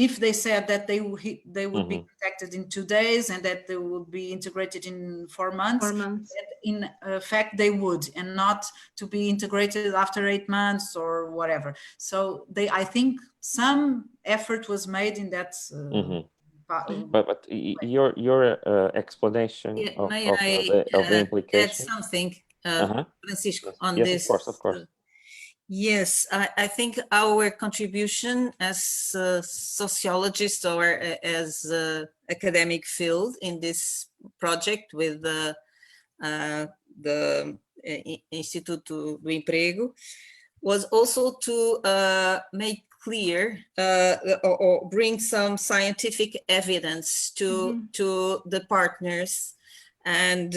if they said that they would be contacted in 2 days and that they would be integrated in 4 months, that in fact they would, and not to be integrated after 8 months or whatever. So I think some effort was made in that. But your explanation of the implication. Add something, Francisco, on yes, this? Of course. Yes, I think our contribution as sociologists or as academic field in this project with the Instituto do Emprego was also to make clear or bring some scientific evidence to the partners, and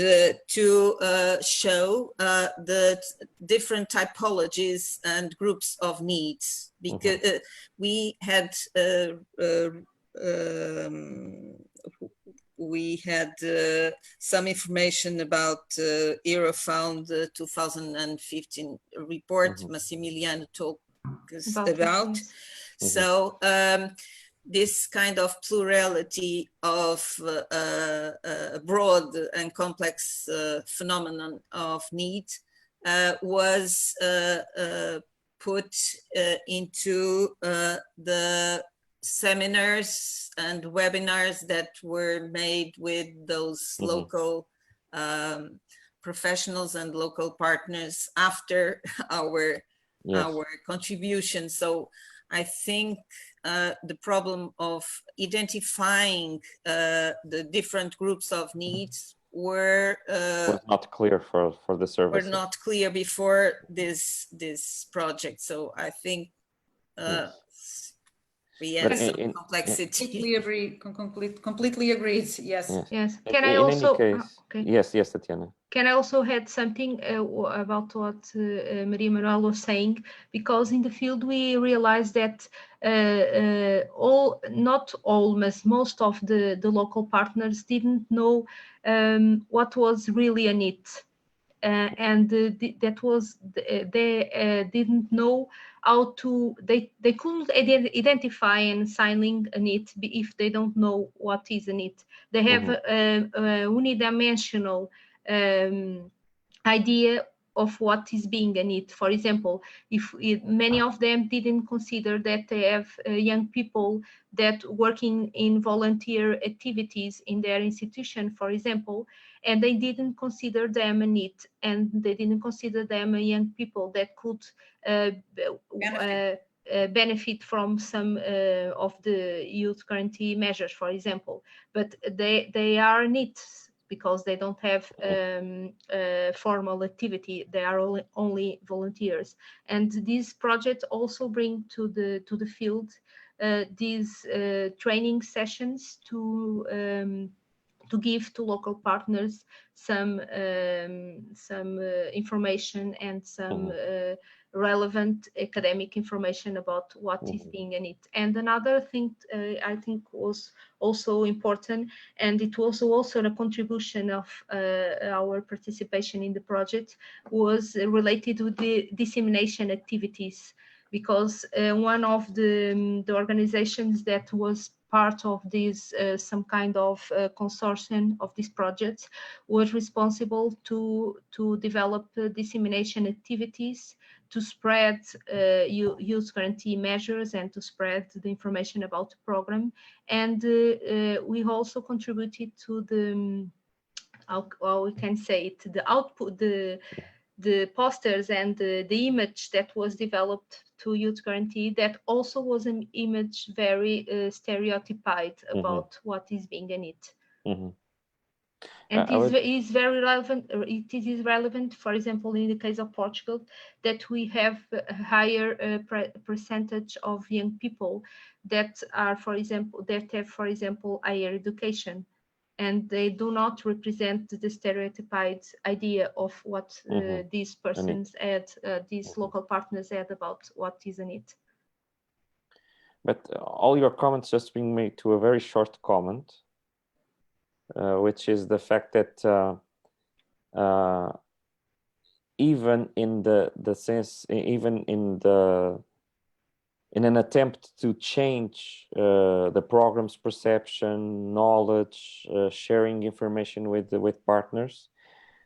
to show the different typologies and groups of needs, because we had some information about Eurofound 2015 report Massimiliano talked about. So this kind of plurality of broad and complex phenomenon of need was put into the seminars and webinars that were made with those local professionals and local partners after our Yes. our contribution. So I think the problem of identifying the different groups of needs were not clear for the services. not clear before this project. So I think we had some complexity. Completely agreed. Yes. Yes. Can I in also? any case, Okay. yes, Tatiana. Can I also add something about what Maria Manuel was saying? Because in the field we realized that not all, but most of the local partners didn't know what was really a NEET. And that was they didn't know how to they couldn't identify and signing a NEET if they don't know what is a NEET. They have a unidimensional idea of what is being a NEET. For example, many of them didn't consider that they have young people that working in volunteer activities in their institution, for example, and they didn't consider them a NEET, and they didn't consider them a young people that could benefit from some of the youth guarantee measures, for example. But they are NEETs because they don't have formal activity. They are only volunteers. And these projects also bring to the field these training sessions to give to local partners some information and some relevant academic information about what is being a NEET. And another thing I think was also important, and it was also a contribution of our participation in the project, was related to the dissemination activities, because one of the organizations that was part of this some kind of consortium of this project was responsible to develop dissemination activities to spread youth guarantee measures and to spread the information about the program. And we also contributed to the how we can say it, the output, the posters and the image that was developed to Youth Guarantee, that also was an image very stereotyped about what is being a NEET. And it is very relevant. It is relevant, for example, in the case of Portugal, that we have a higher percentage of young people that are, for example, that have, for example, higher education, and they do not represent the stereotyped idea of what these persons had, these local partners had about what is a NEET. But all your comments just bring me to a very short comment, which is the fact that even in the sense, even in an attempt to change the program's perception, knowledge, sharing information with partners,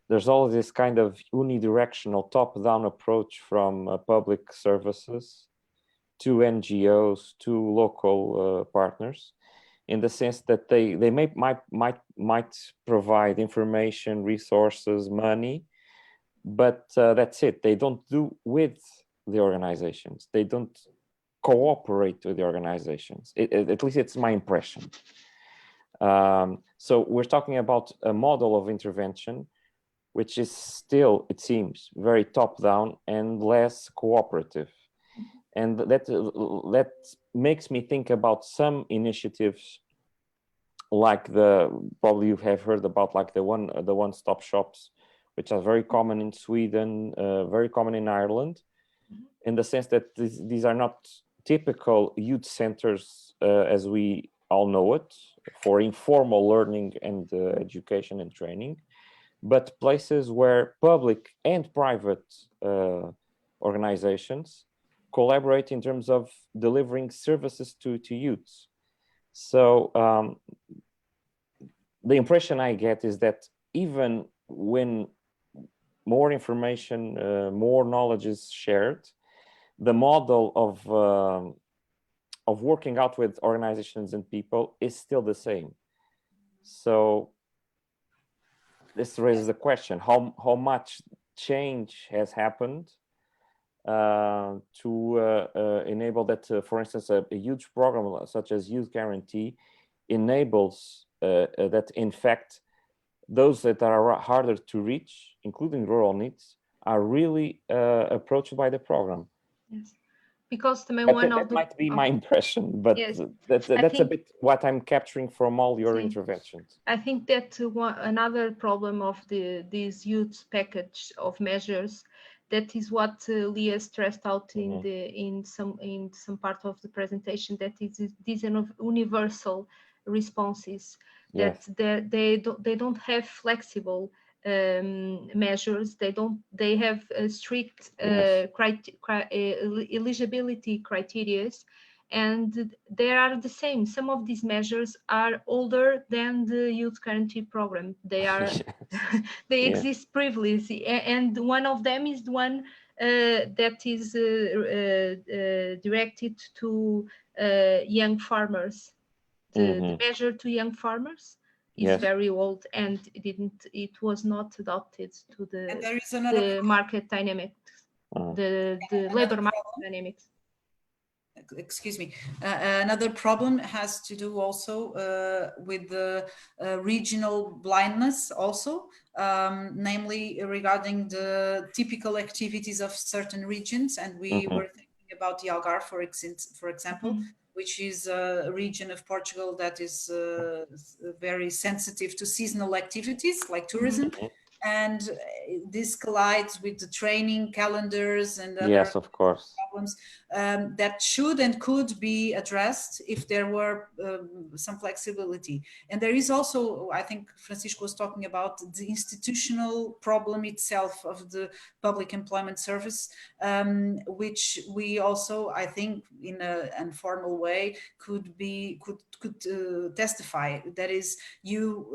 there's always this kind of unidirectional top-down approach from public services to NGOs to local partners, in the sense that they might provide information, resources, money, but that's it. They don't do with the organizations. They don't cooperate with the organizations. At least it's my impression. So we're talking about a model of intervention which is still, it seems, very top-down and less cooperative. And that makes me think about some initiatives like probably you have heard about, like the one-stop shops, which are very common in Sweden, very common in Ireland, in the sense that these are not typical youth centers as we all know it, for informal learning and education and training, but places where public and private organizations collaborate in terms of delivering services to youths. So the impression I get is that even when more information, more knowledge is shared, the model of working out with organizations and people is still the same. So this raises the question: how much change has happened to enable that? For instance, a huge program such as Youth Guarantee enables that, in fact, those that are harder to reach, including rural needs, are really approached by the program. Yes, because the main But one that of the might be my impression, but yes, that's a bit what I'm capturing from all your interventions. I think that another problem of this youth package of measures, that is what Leah stressed out in some part of the presentation, that these are universal responses, that they don't have flexible measures. They have strict eligibility criteria, and they are the same. Some of these measures are older than the Youth Guarantee program. They are they exist previously, and one of them is the one that is directed to young farmers. The measure to young farmers is very old, and it was not adopted to the market dynamics, the labor market dynamics. Excuse me. Another problem has to do also with the regional blindness also, namely regarding the typical activities of certain regions. And we were thinking about the Algarve, for example, which is a region of Portugal that is very sensitive to seasonal activities like tourism. And this collides with the training calendars and other problems that should and could be addressed if there were some flexibility. And there is also, I think Francisco was talking about the institutional problem itself of the public employment service, which we also, I think, in an informal way could testify. That is,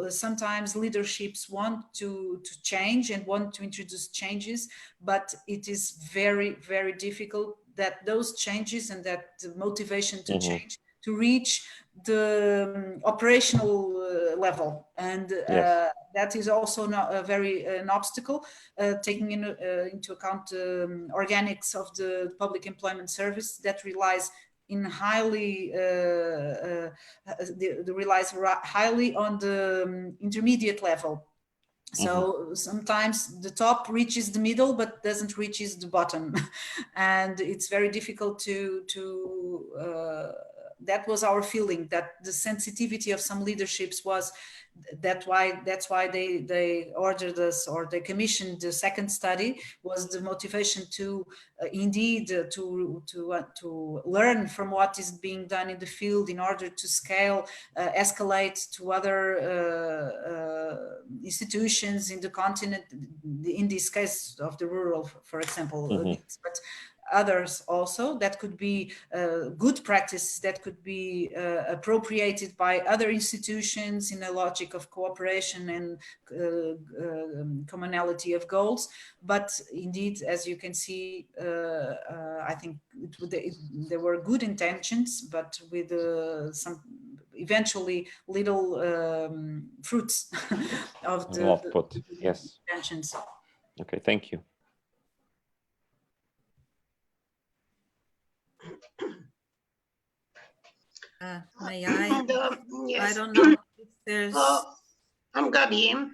sometimes leaderships want to change and want to introduce changes, but it is very, very difficult that those changes and that motivation to change to reach the operational level, and that is also not an obstacle, taking into account organics of the public employment service that relies highly on the intermediate level. So sometimes the top reaches the middle, but doesn't reach the bottom. And it's very difficult that was our feeling, that the sensitivity of some leaderships was that's why they ordered us, or they commissioned the second study, was the motivation to indeed to learn from what is being done in the field in order to escalate to other institutions in the continent, in this case of the rural, for example, but others also that could be good practices that could be appropriated by other institutions in a logic of cooperation and commonality of goals. But indeed, as you can see, I think there were good intentions, but with some eventually little fruits of the output. Yes. intentions. Okay, thank you. May I? Yes. I don't know if there's. I'm Gabi.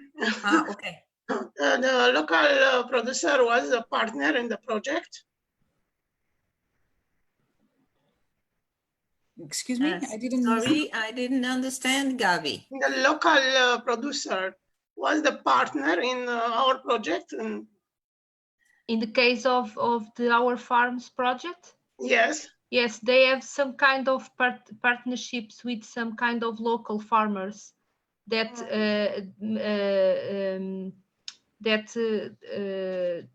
Okay. The local producer was a partner in the project. Excuse me, I didn't. Sorry, I didn't understand, Gabi. The local producer was the partner in our project. In the case of Our Farms project? Yes. Yes, they have some kind of partnerships with some kind of local farmers that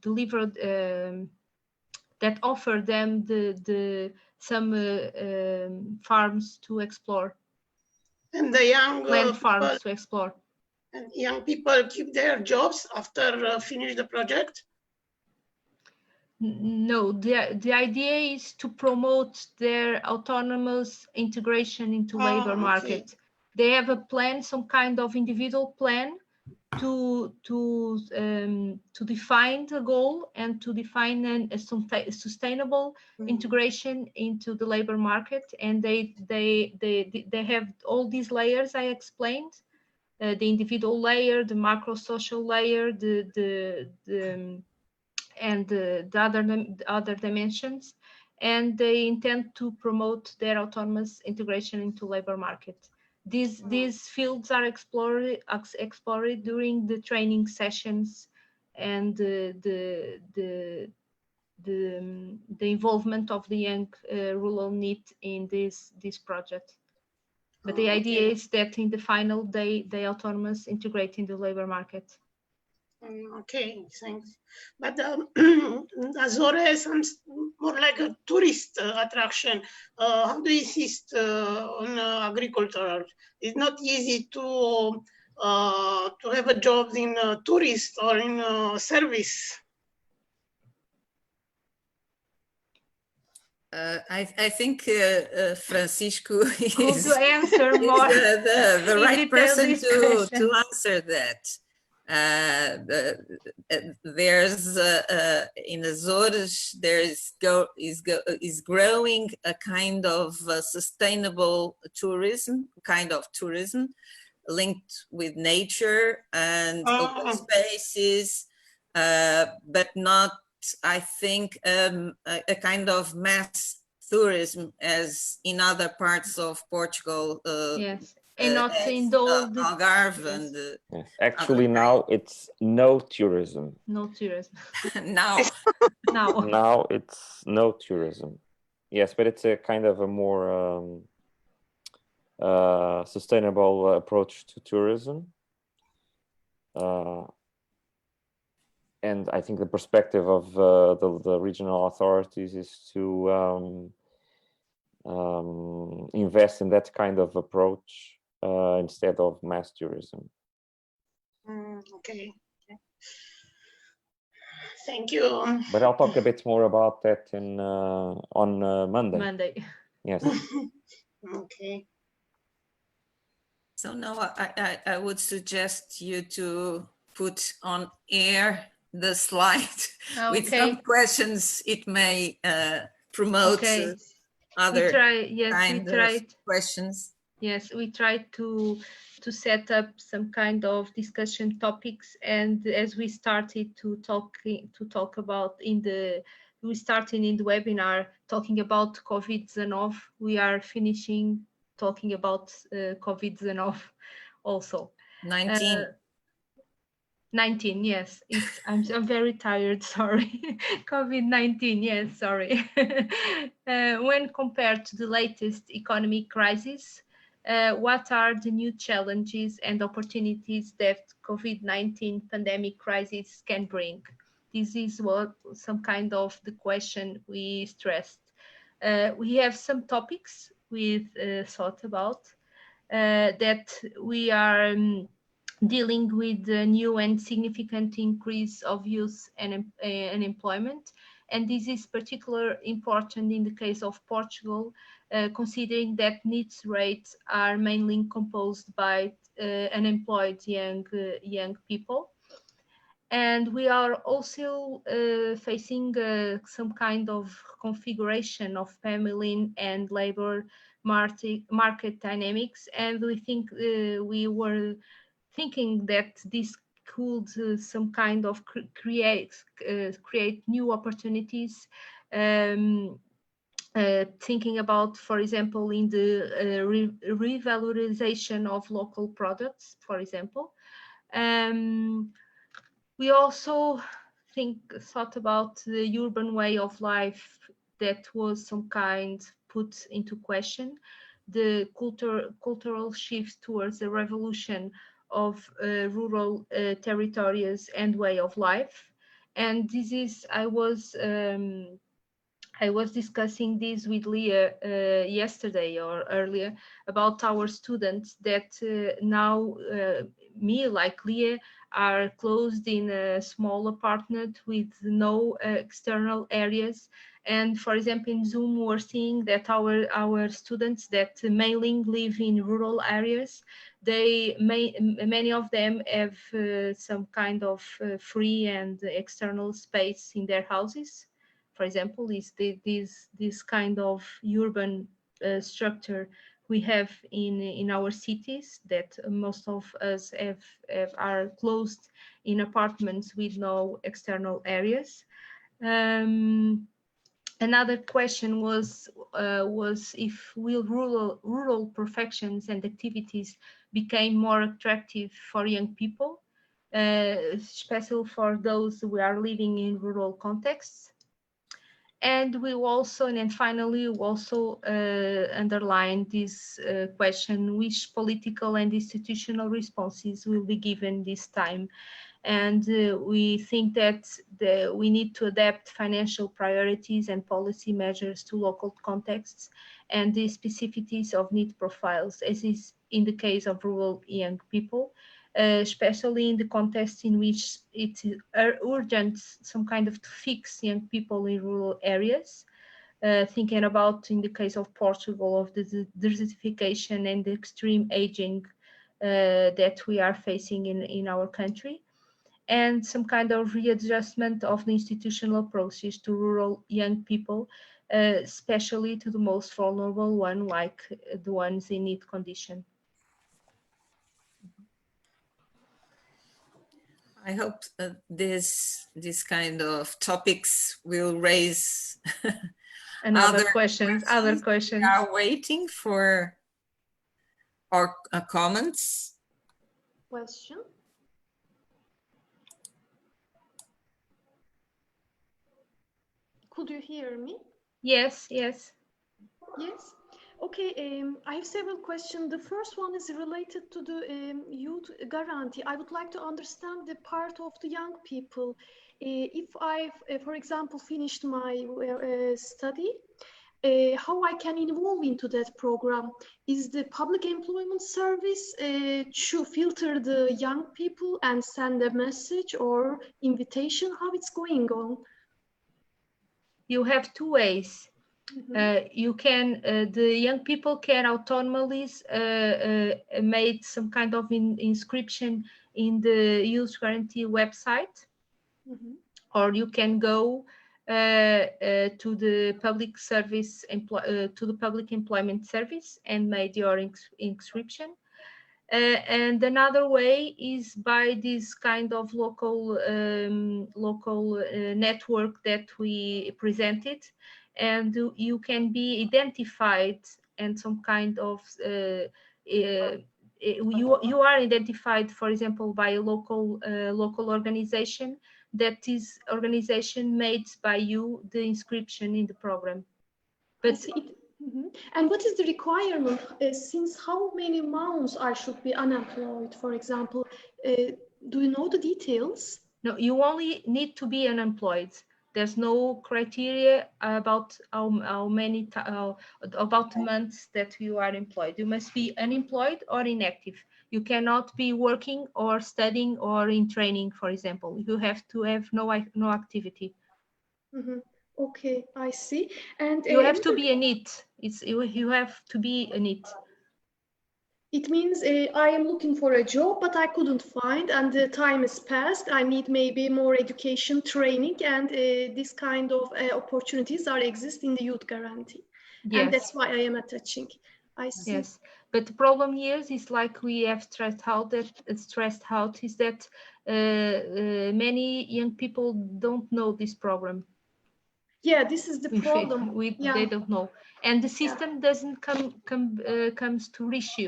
delivered that offer them some farms to explore. And the young land farms to explore. And young people keep their jobs after finish the project? No, the idea is to promote their autonomous integration into labor market. They have a plan, some kind of individual plan to define the goal and to define a sustainable integration into the labor market. And they have all these layers I explained, the individual layer, the macro social layer, and the other dimensions, and they intend to promote their autonomous integration into labor market. These fields are explored during the training sessions and the involvement of the young rural NEET in this project. But the idea is that in the final they autonomous integrate in the labor market. Okay, thanks. But Azores sounds more like a tourist attraction. How do you insist on agriculture? It's not easy to have a job in tourist or in service. I think Francisco is to answer more the right person to answer that. There's in Azores there is growing a kind of sustainable tourism, linked with nature and open spaces, but not, I think, a kind of mass tourism as in other parts of Portugal. Yes. And not in all the Algarve and yes. Actually now it's no tourism. No tourism. now it's no tourism. Yes, but it's a kind of a more sustainable approach to tourism. And I think the perspective of the regional authorities is to invest in that kind of approach instead of mass tourism. Okay. Thank you. But I'll talk a bit more about that in on Monday. Yes. Okay. So now I would suggest you to put on air the slide with some questions. It may promote other kind of questions. Yes, we tried to set up some kind of discussion topics, and as we started to talk about we started in the webinar talking about COVID-19, we are finishing talking about COVID-19 also. 19, yes. I'm very tired, sorry. COVID-19, yes, sorry. When compared to the latest economic crisis, what are the new challenges and opportunities that COVID-19 pandemic crisis can bring? This is some kind of the question we stressed. We have some topics we've thought about that we are dealing with the new and significant increase of youth and unemployment. And this is particularly important in the case of Portugal, considering that NEETs rates are mainly composed by unemployed young people. And we are also facing some kind of configuration of family and labor market dynamics. And we think we were thinking that this could some kind of create new opportunities, thinking about, for example, in the revalorization of local products, for example. We also thought about the urban way of life that was some kind put into question, the cultural shift towards the revolution of rural territories and way of life. And this is, I was discussing this with Leah yesterday or earlier about our students that now, me like Leah, are closed in a small apartment with no external areas. And for example, in Zoom, we're seeing that our students that mainly live in rural areas, many of them have some kind of free and external space in their houses. For example, is this kind of urban structure we have in our cities, that most of us are closed in apartments with no external areas. Another question was if will rural professions and activities became more attractive for young people, especially for those who are living in rural contexts. And we also, and then finally, we also underline this question: which political and institutional responses will be given this time? And we think that we need to adapt financial priorities and policy measures to local contexts and the specificities of need profiles, as is in the case of rural young people, especially in the context in which it is urgent some kind of to fix young people in rural areas. Thinking about, in the case of Portugal, of the desertification and the extreme aging that we are facing in our country, and some kind of readjustment of the institutional approaches to rural young people, especially to the most vulnerable one, like the ones in need condition. I hope this kind of topics will raise Other questions. We are waiting for our comments. Question. Could you hear me? Yes, yes. Yes. Okay, I have several questions. The first one is related to the youth guarantee. I would like to understand the part of the young people. If I've, for example, finished my study, how I can involve into that program? Is the public employment service to filter the young people and send a message or invitation? How it's going on? You have two ways. You can, the young people can autonomously make some kind of inscription in the Youth Guarantee website, or you can go to the public service, to the public employment service and make your inscription. And another way is by this kind of local network that we presented, and you can be identified, and some kind of you are identified, for example, by a local organization, that this organization made by you the inscription in the program. But and what is the requirement? Since how many months I should be unemployed, for example? Do you know the details? No, you only need to be unemployed. There's no criteria about how many about the months that you are employed. You must be unemployed or inactive. You cannot be working or studying or in training, for example. You have to have no activity. Okay, I see. And you have to be a NEET. You have to be a NEET. It means I am looking for a job, but I couldn't find, and the time has passed. I need maybe more education, training, and this kind of opportunities are exist in the youth guarantee. Yes. And that's why I am attaching. I see. Yes, but the problem here is, like we have stressed out, is that many young people don't know this program. Yeah, this is the problem. They don't know, and the system doesn't comes to reach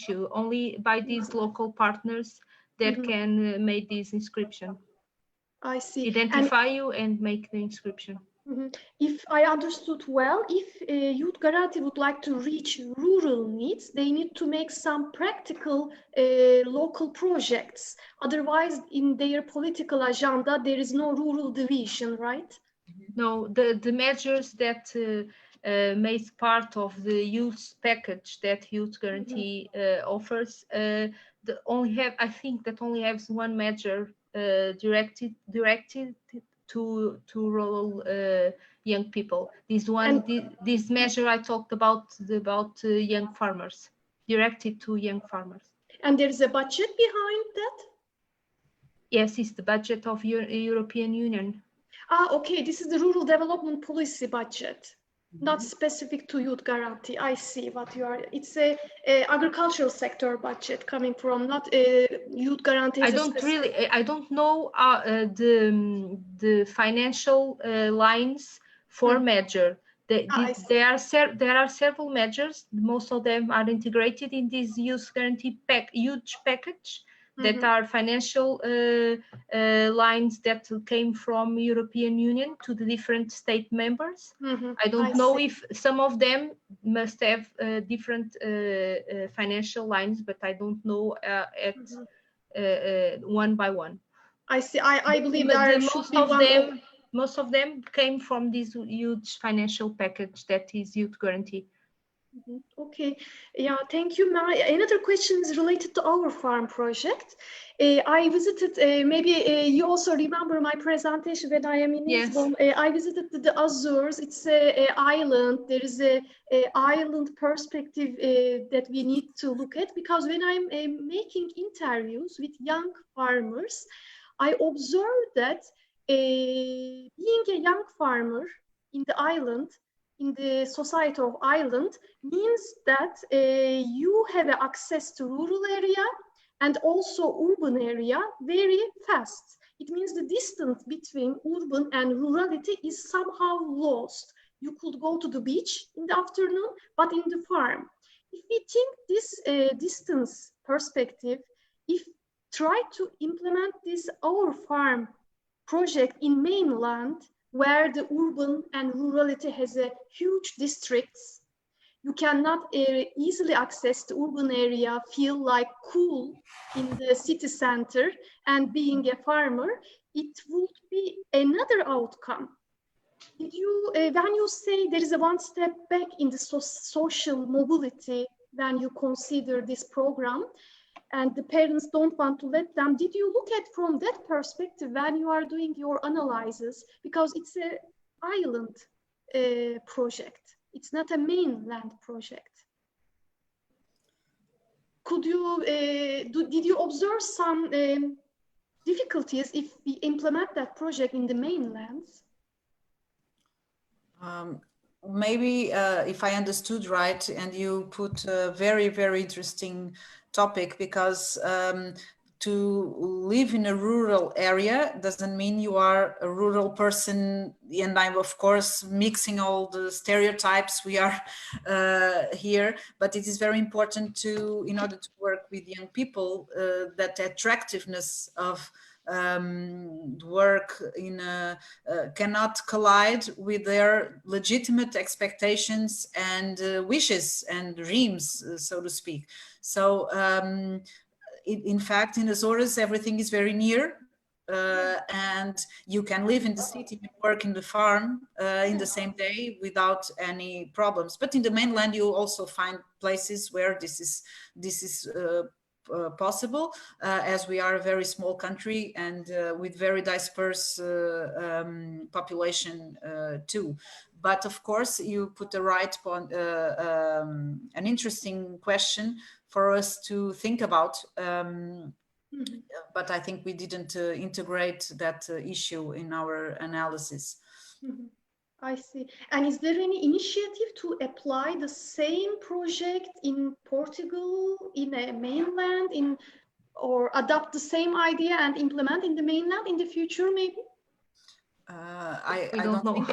you only by these local partners that can make this inscription. I see. Identify you and make the inscription. If I understood well, if Youth Guarantee would like to reach rural needs, they need to make some practical local projects. Otherwise, in their political agenda, there is no rural division, right? No, the measures that made part of the youth package that Youth Guarantee offers, I think that only has one measure directed to rural young people. This measure I talked about young farmers, directed to young farmers. And there is a budget behind that? Yes, it's the budget of European Union. Ah, okay, this is the rural development policy budget, not specific to youth guarantee. I see what you are, it's a agricultural sector budget coming from, not youth guarantee. I don't know the financial lines for measure. There are several measures. Most of them are integrated in this youth guarantee huge package that are financial lines that came from European Union to the different state members. I don't know if some of them must have different financial lines, but I don't know one by one. I see. I believe there should be most of them came from this huge financial package that is youth guarantee. Okay, yeah, thank you, Mara. Another question is related to our farm project. I visited, maybe you also remember my presentation when I am in Lisbon. I visited the Azores. It's an island. There is a island perspective that we need to look at, because when I'm making interviews with young farmers, I observed that being a young farmer in the island, in the society of island, means that you have access to rural area and also urban area very fast. It means the distance between urban and rurality is somehow lost. You could go to the beach in the afternoon, but in the farm. If we think this distance perspective, if try to implement this our farm project in mainland, where the urban and rurality has a huge districts, you cannot easily access the urban area, feel like cool in the city center, and being a farmer, it would be another outcome. Did you, when you say there is a one step back in the social mobility, when you consider this program, and the parents don't want to let them, did you look at from that perspective when you are doing your analysis? Because it's an island project. It's not a mainland project. Could you, did you observe some difficulties if we implement that project in the mainlands? Maybe if I understood right, and you put a very, very interesting topic, because to live in a rural area doesn't mean you are a rural person, and I'm of course mixing all the stereotypes we are here, but it is very important to, in order to work with young people, that attractiveness of work in cannot collide with their legitimate expectations and wishes and dreams, so to speak. So in fact, in Azores, everything is very near, and you can live in the city and work in the farm in the same day without any problems. But in the mainland, you also find places where this is possible, as we are a very small country and with very dispersed population too. But of course, you put the right point, an interesting question for us to think about. But I think we didn't integrate that issue in our analysis. I see. And is there any initiative to apply the same project in Portugal, in a mainland, or adopt the same idea and implement in the mainland in the future, maybe? I don't know.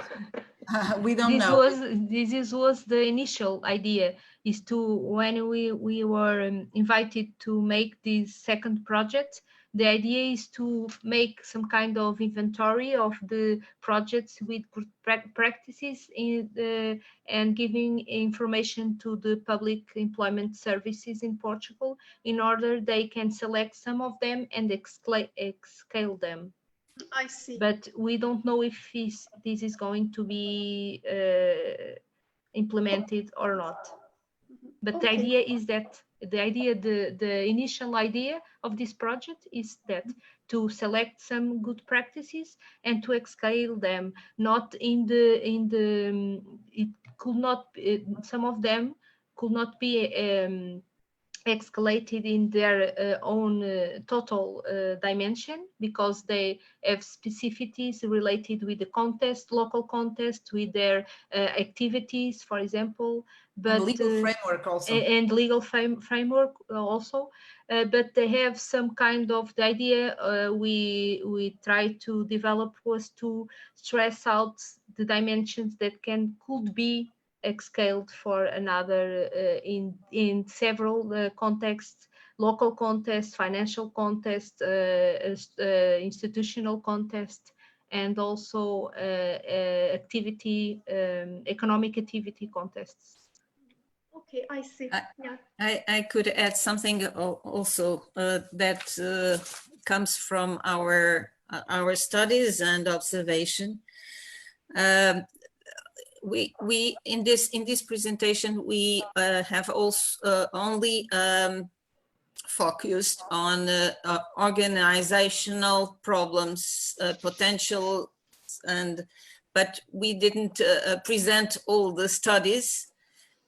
We don't know. This was the initial idea, is to, when we were invited to make this second project, the idea is to make some kind of inventory of the projects with good practices and giving information to the public employment services in Portugal, in order they can select some of them and scale them. I see. But we don't know if this is going to be implemented or not. But the idea is that the initial idea of this project is that to select some good practices and to scale them. Not in the it could not, some of them could not be escalated in their own total dimension, because they have specificities related with the context, local context, with their activities, for example, but legal framework also, and legal framework also. But they have some kind of, the idea we try to develop was to stress out the dimensions that could be scaled for another in several contexts: local context, financial context, institutional context, and also activity, economic activity contexts. Okay, I see. Yeah. I could add something also that comes from our studies and observation. We in this presentation we have also only focused on organizational problems, potential, but we didn't present all the studies.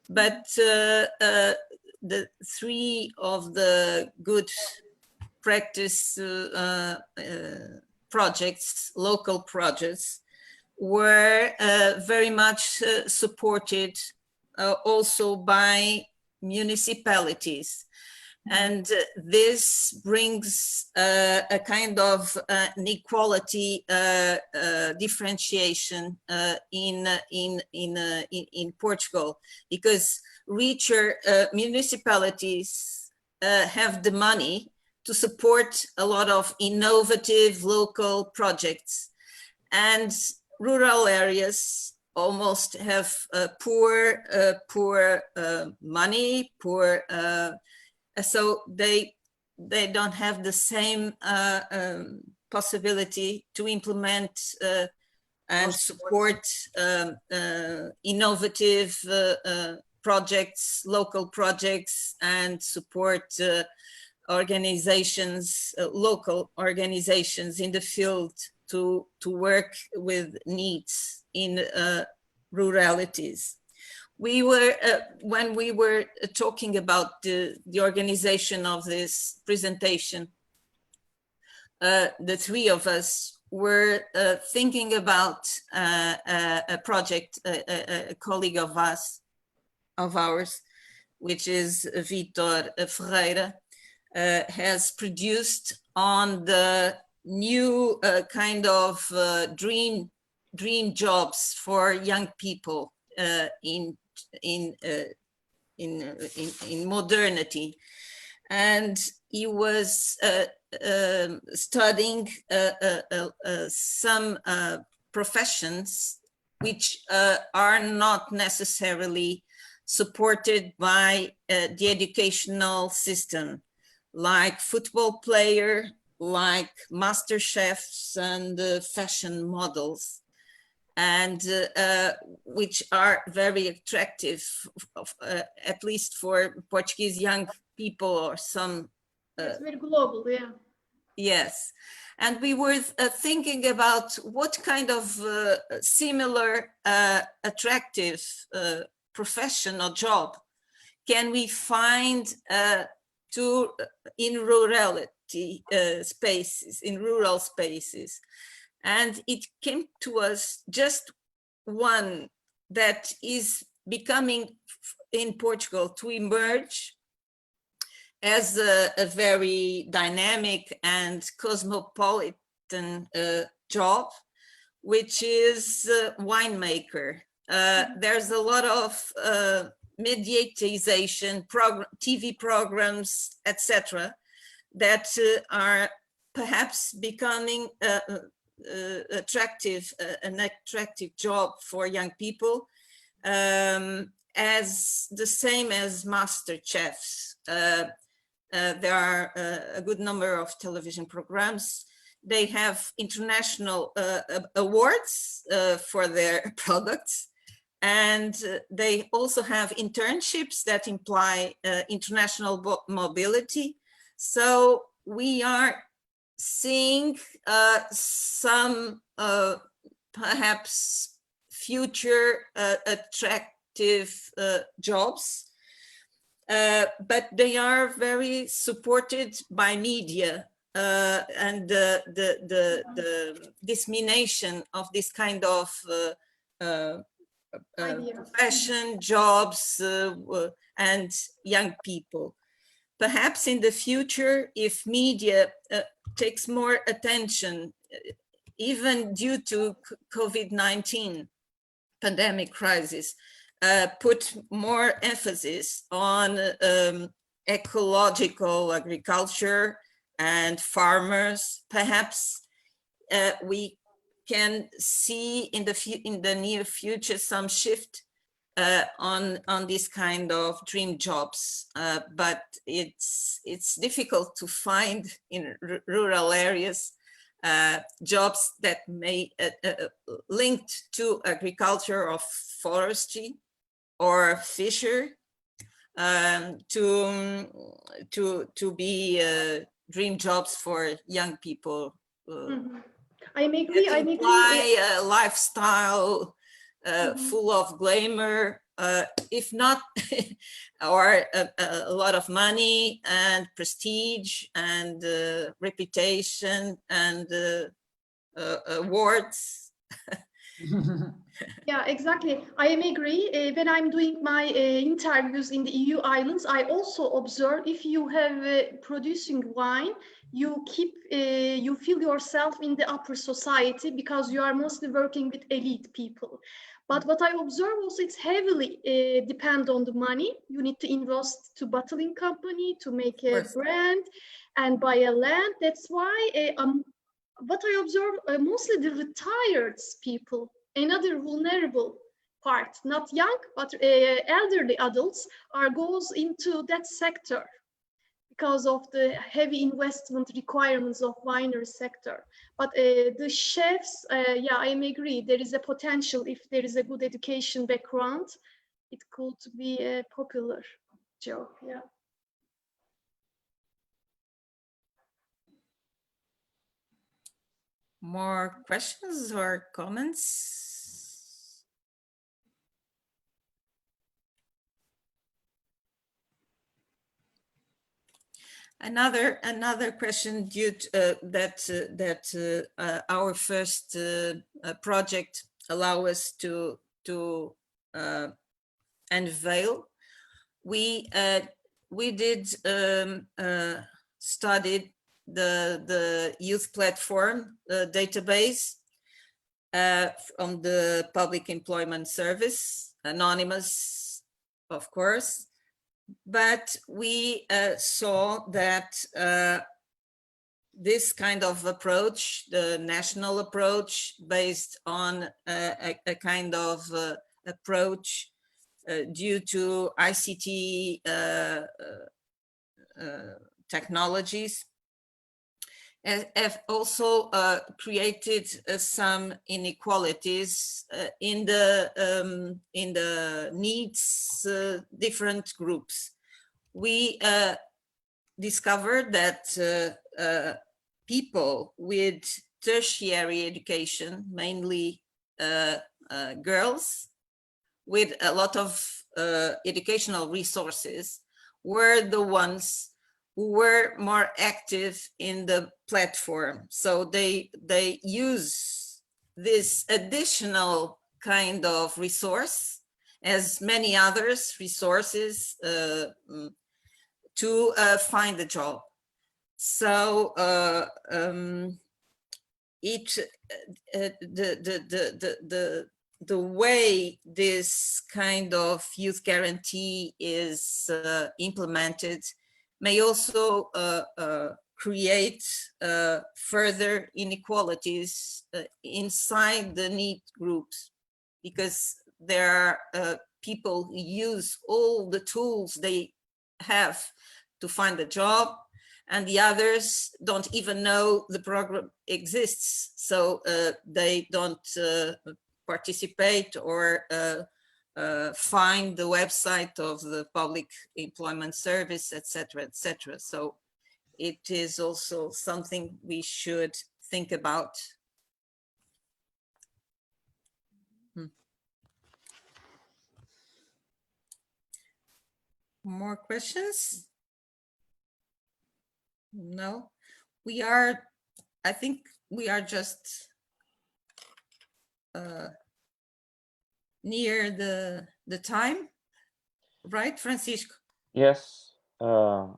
But the three of the good practice projects, local projects, were very much supported also by municipalities. And this brings a kind of inequality differentiation in Portugal, because richer municipalities have the money to support a lot of innovative local projects, and rural areas almost have poor money, so they don't have the same possibility to implement and support innovative projects, local projects, and support organizations, local organizations in the field to work with needs in ruralities. We were, when we were talking about the organization of this presentation, the three of us were thinking about a project, a colleague of ours, which is Vitor Ferreira, has produced on the new kind of dream jobs for young people in modernity. And he was studying some professions which are not necessarily supported by the educational system, like football player, like master chefs and fashion models, and which are very attractive, at least for Portuguese young people, or some. It's very global, yeah. Yes, and we were thinking about what kind of similar attractive profession or job can we find in rurality spaces, in rural spaces. And it came to us just one that is becoming in Portugal to emerge as a very dynamic and cosmopolitan job, which is winemaker. There's a lot of mediatization, TV programs, etc., that are perhaps becoming an attractive job for young people, as the same as master chefs. There are a good number of television programs. They have international awards for their products, and they also have internships that imply international mobility. So we are seeing some perhaps future attractive jobs but they are very supported by media and the dissemination of this kind of profession, jobs, and young people. Perhaps in the future, if media takes more attention, even due to COVID-19 pandemic crisis, put more emphasis on ecological agriculture and farmers, perhaps we can see in the near future some shift on this kind of dream jobs, but it's difficult to find in rural areas jobs that may linked to agriculture or forestry or fisher to be dream jobs for young people. I agree. I imply a lifestyle full of glamour, if not, or a lot of money and prestige and reputation and awards. Yeah, exactly. I agree. When I'm doing my interviews in the EU islands, I also observe if you have producing wine, you keep, you feel yourself in the upper society because you are mostly working with elite people. But what I observe also, it's heavily depend on the money. You need to invest to bottling company to make a brand and buy a land. That's why what I observe, mostly the retired people, another vulnerable part, not young, but elderly adults goes into that sector because of the heavy investment requirements of winery sector. But the chefs, yeah, I agree. There is a potential if there is a good education background, it could be a popular job, yeah. More questions or comments? Another question due to, that our first project allow us to unveil. We did studied the youth platform database from the Public Employment Service, anonymous, of course, but we saw that this kind of approach, the national approach based on a kind of approach due to ICT technologies, have also created some inequalities in the NEETs different groups. We discovered that people with tertiary education, mainly girls with a lot of educational resources, were the ones who were more active in the platform. So they use this additional kind of resource, as many others resources, to find a job. So the way this kind of youth guarantee is implemented may also create further inequalities inside the NEET groups, because there are people who use all the tools they have to find a job, and the others don't even know the program exists, so they don't participate or find the website of the Public Employment Service, etc., etc. So it is also something we should think about. More questions? No, we are, I think we are just near the time, right, Francisco? Yes. I'm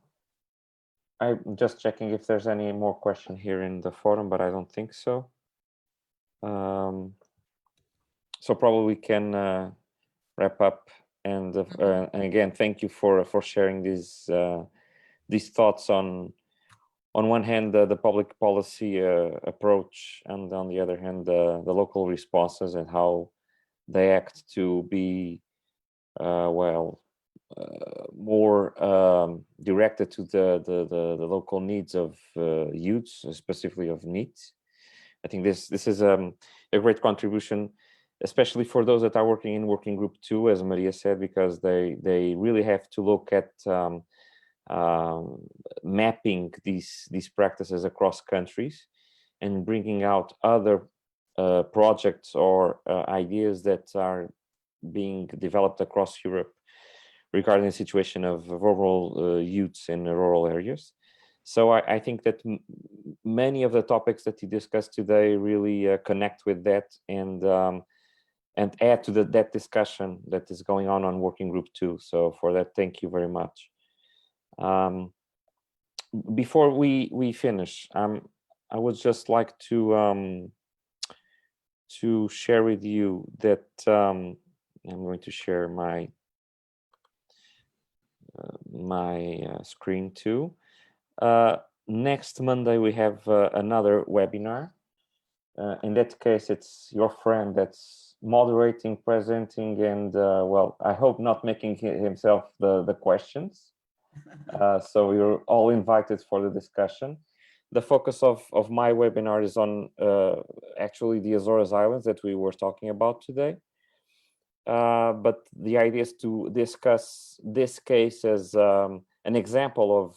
just checking if there's any more question here in the forum, but I don't think so. So probably we can wrap up. And again, thank you for sharing these thoughts on one hand the public policy approach, and on the other hand the local responses and how they act to be more directed to the local needs of youths, specifically of NEETs. I think this is a great contribution, especially for those that are working in working group 2, as Maria said, because they really have to look at mapping these practices across countries and bringing out other projects or ideas that are being developed across Europe regarding the situation of rural youths in rural areas. So I think that many of the topics that you discussed today really connect with that and add to that discussion that is going on working group 2. So for that, thank you very much. Before we finish, I would just like to share with you that I'm going to share my screen too. Next Monday we have another webinar. In that case, it's your friend that's moderating, presenting, and well, I hope not making himself the questions. So you're all invited for the discussion. The focus of my webinar is on actually the Azores Islands that we were talking about today. But the idea is to discuss this case as an example of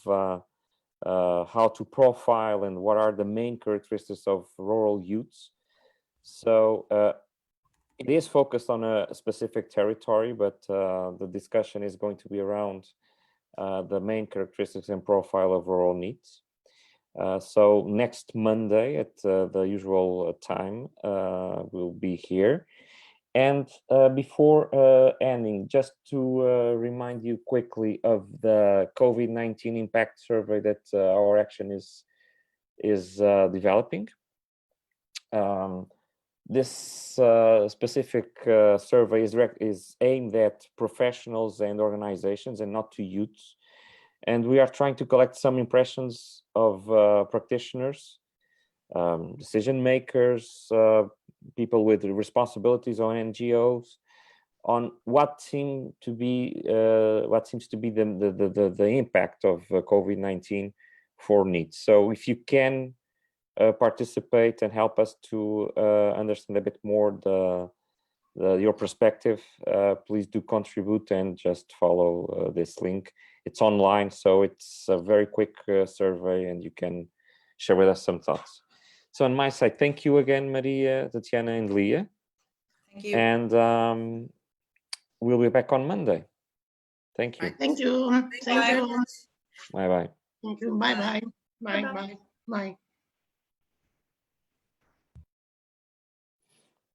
how to profile and what are the main characteristics of rural youths. So it is focused on a specific territory, but the discussion is going to be around the main characteristics and profile of rural NEETs. So next Monday at the usual time, we'll be here. And before ending, just to remind you quickly of the COVID-19 impact survey that our action is developing. This specific survey is aimed at professionals and organizations and not to youths. And we are trying to collect some impressions of practitioners, decision makers, people with responsibilities on NGOs, on what seems to be the impact of COVID-19 for NEETs. So if you can participate and help us to understand a bit more your perspective, please do contribute and just follow this link. It's online, so it's a very quick survey, and you can share with us some thoughts. So on my side, thank you again, Maria, Tatiana, and Leah. Thank you. And we'll be back on Monday. Thank you. Thank you. Thank you. Bye-bye. Thank you. Bye-bye. Bye-bye. Bye.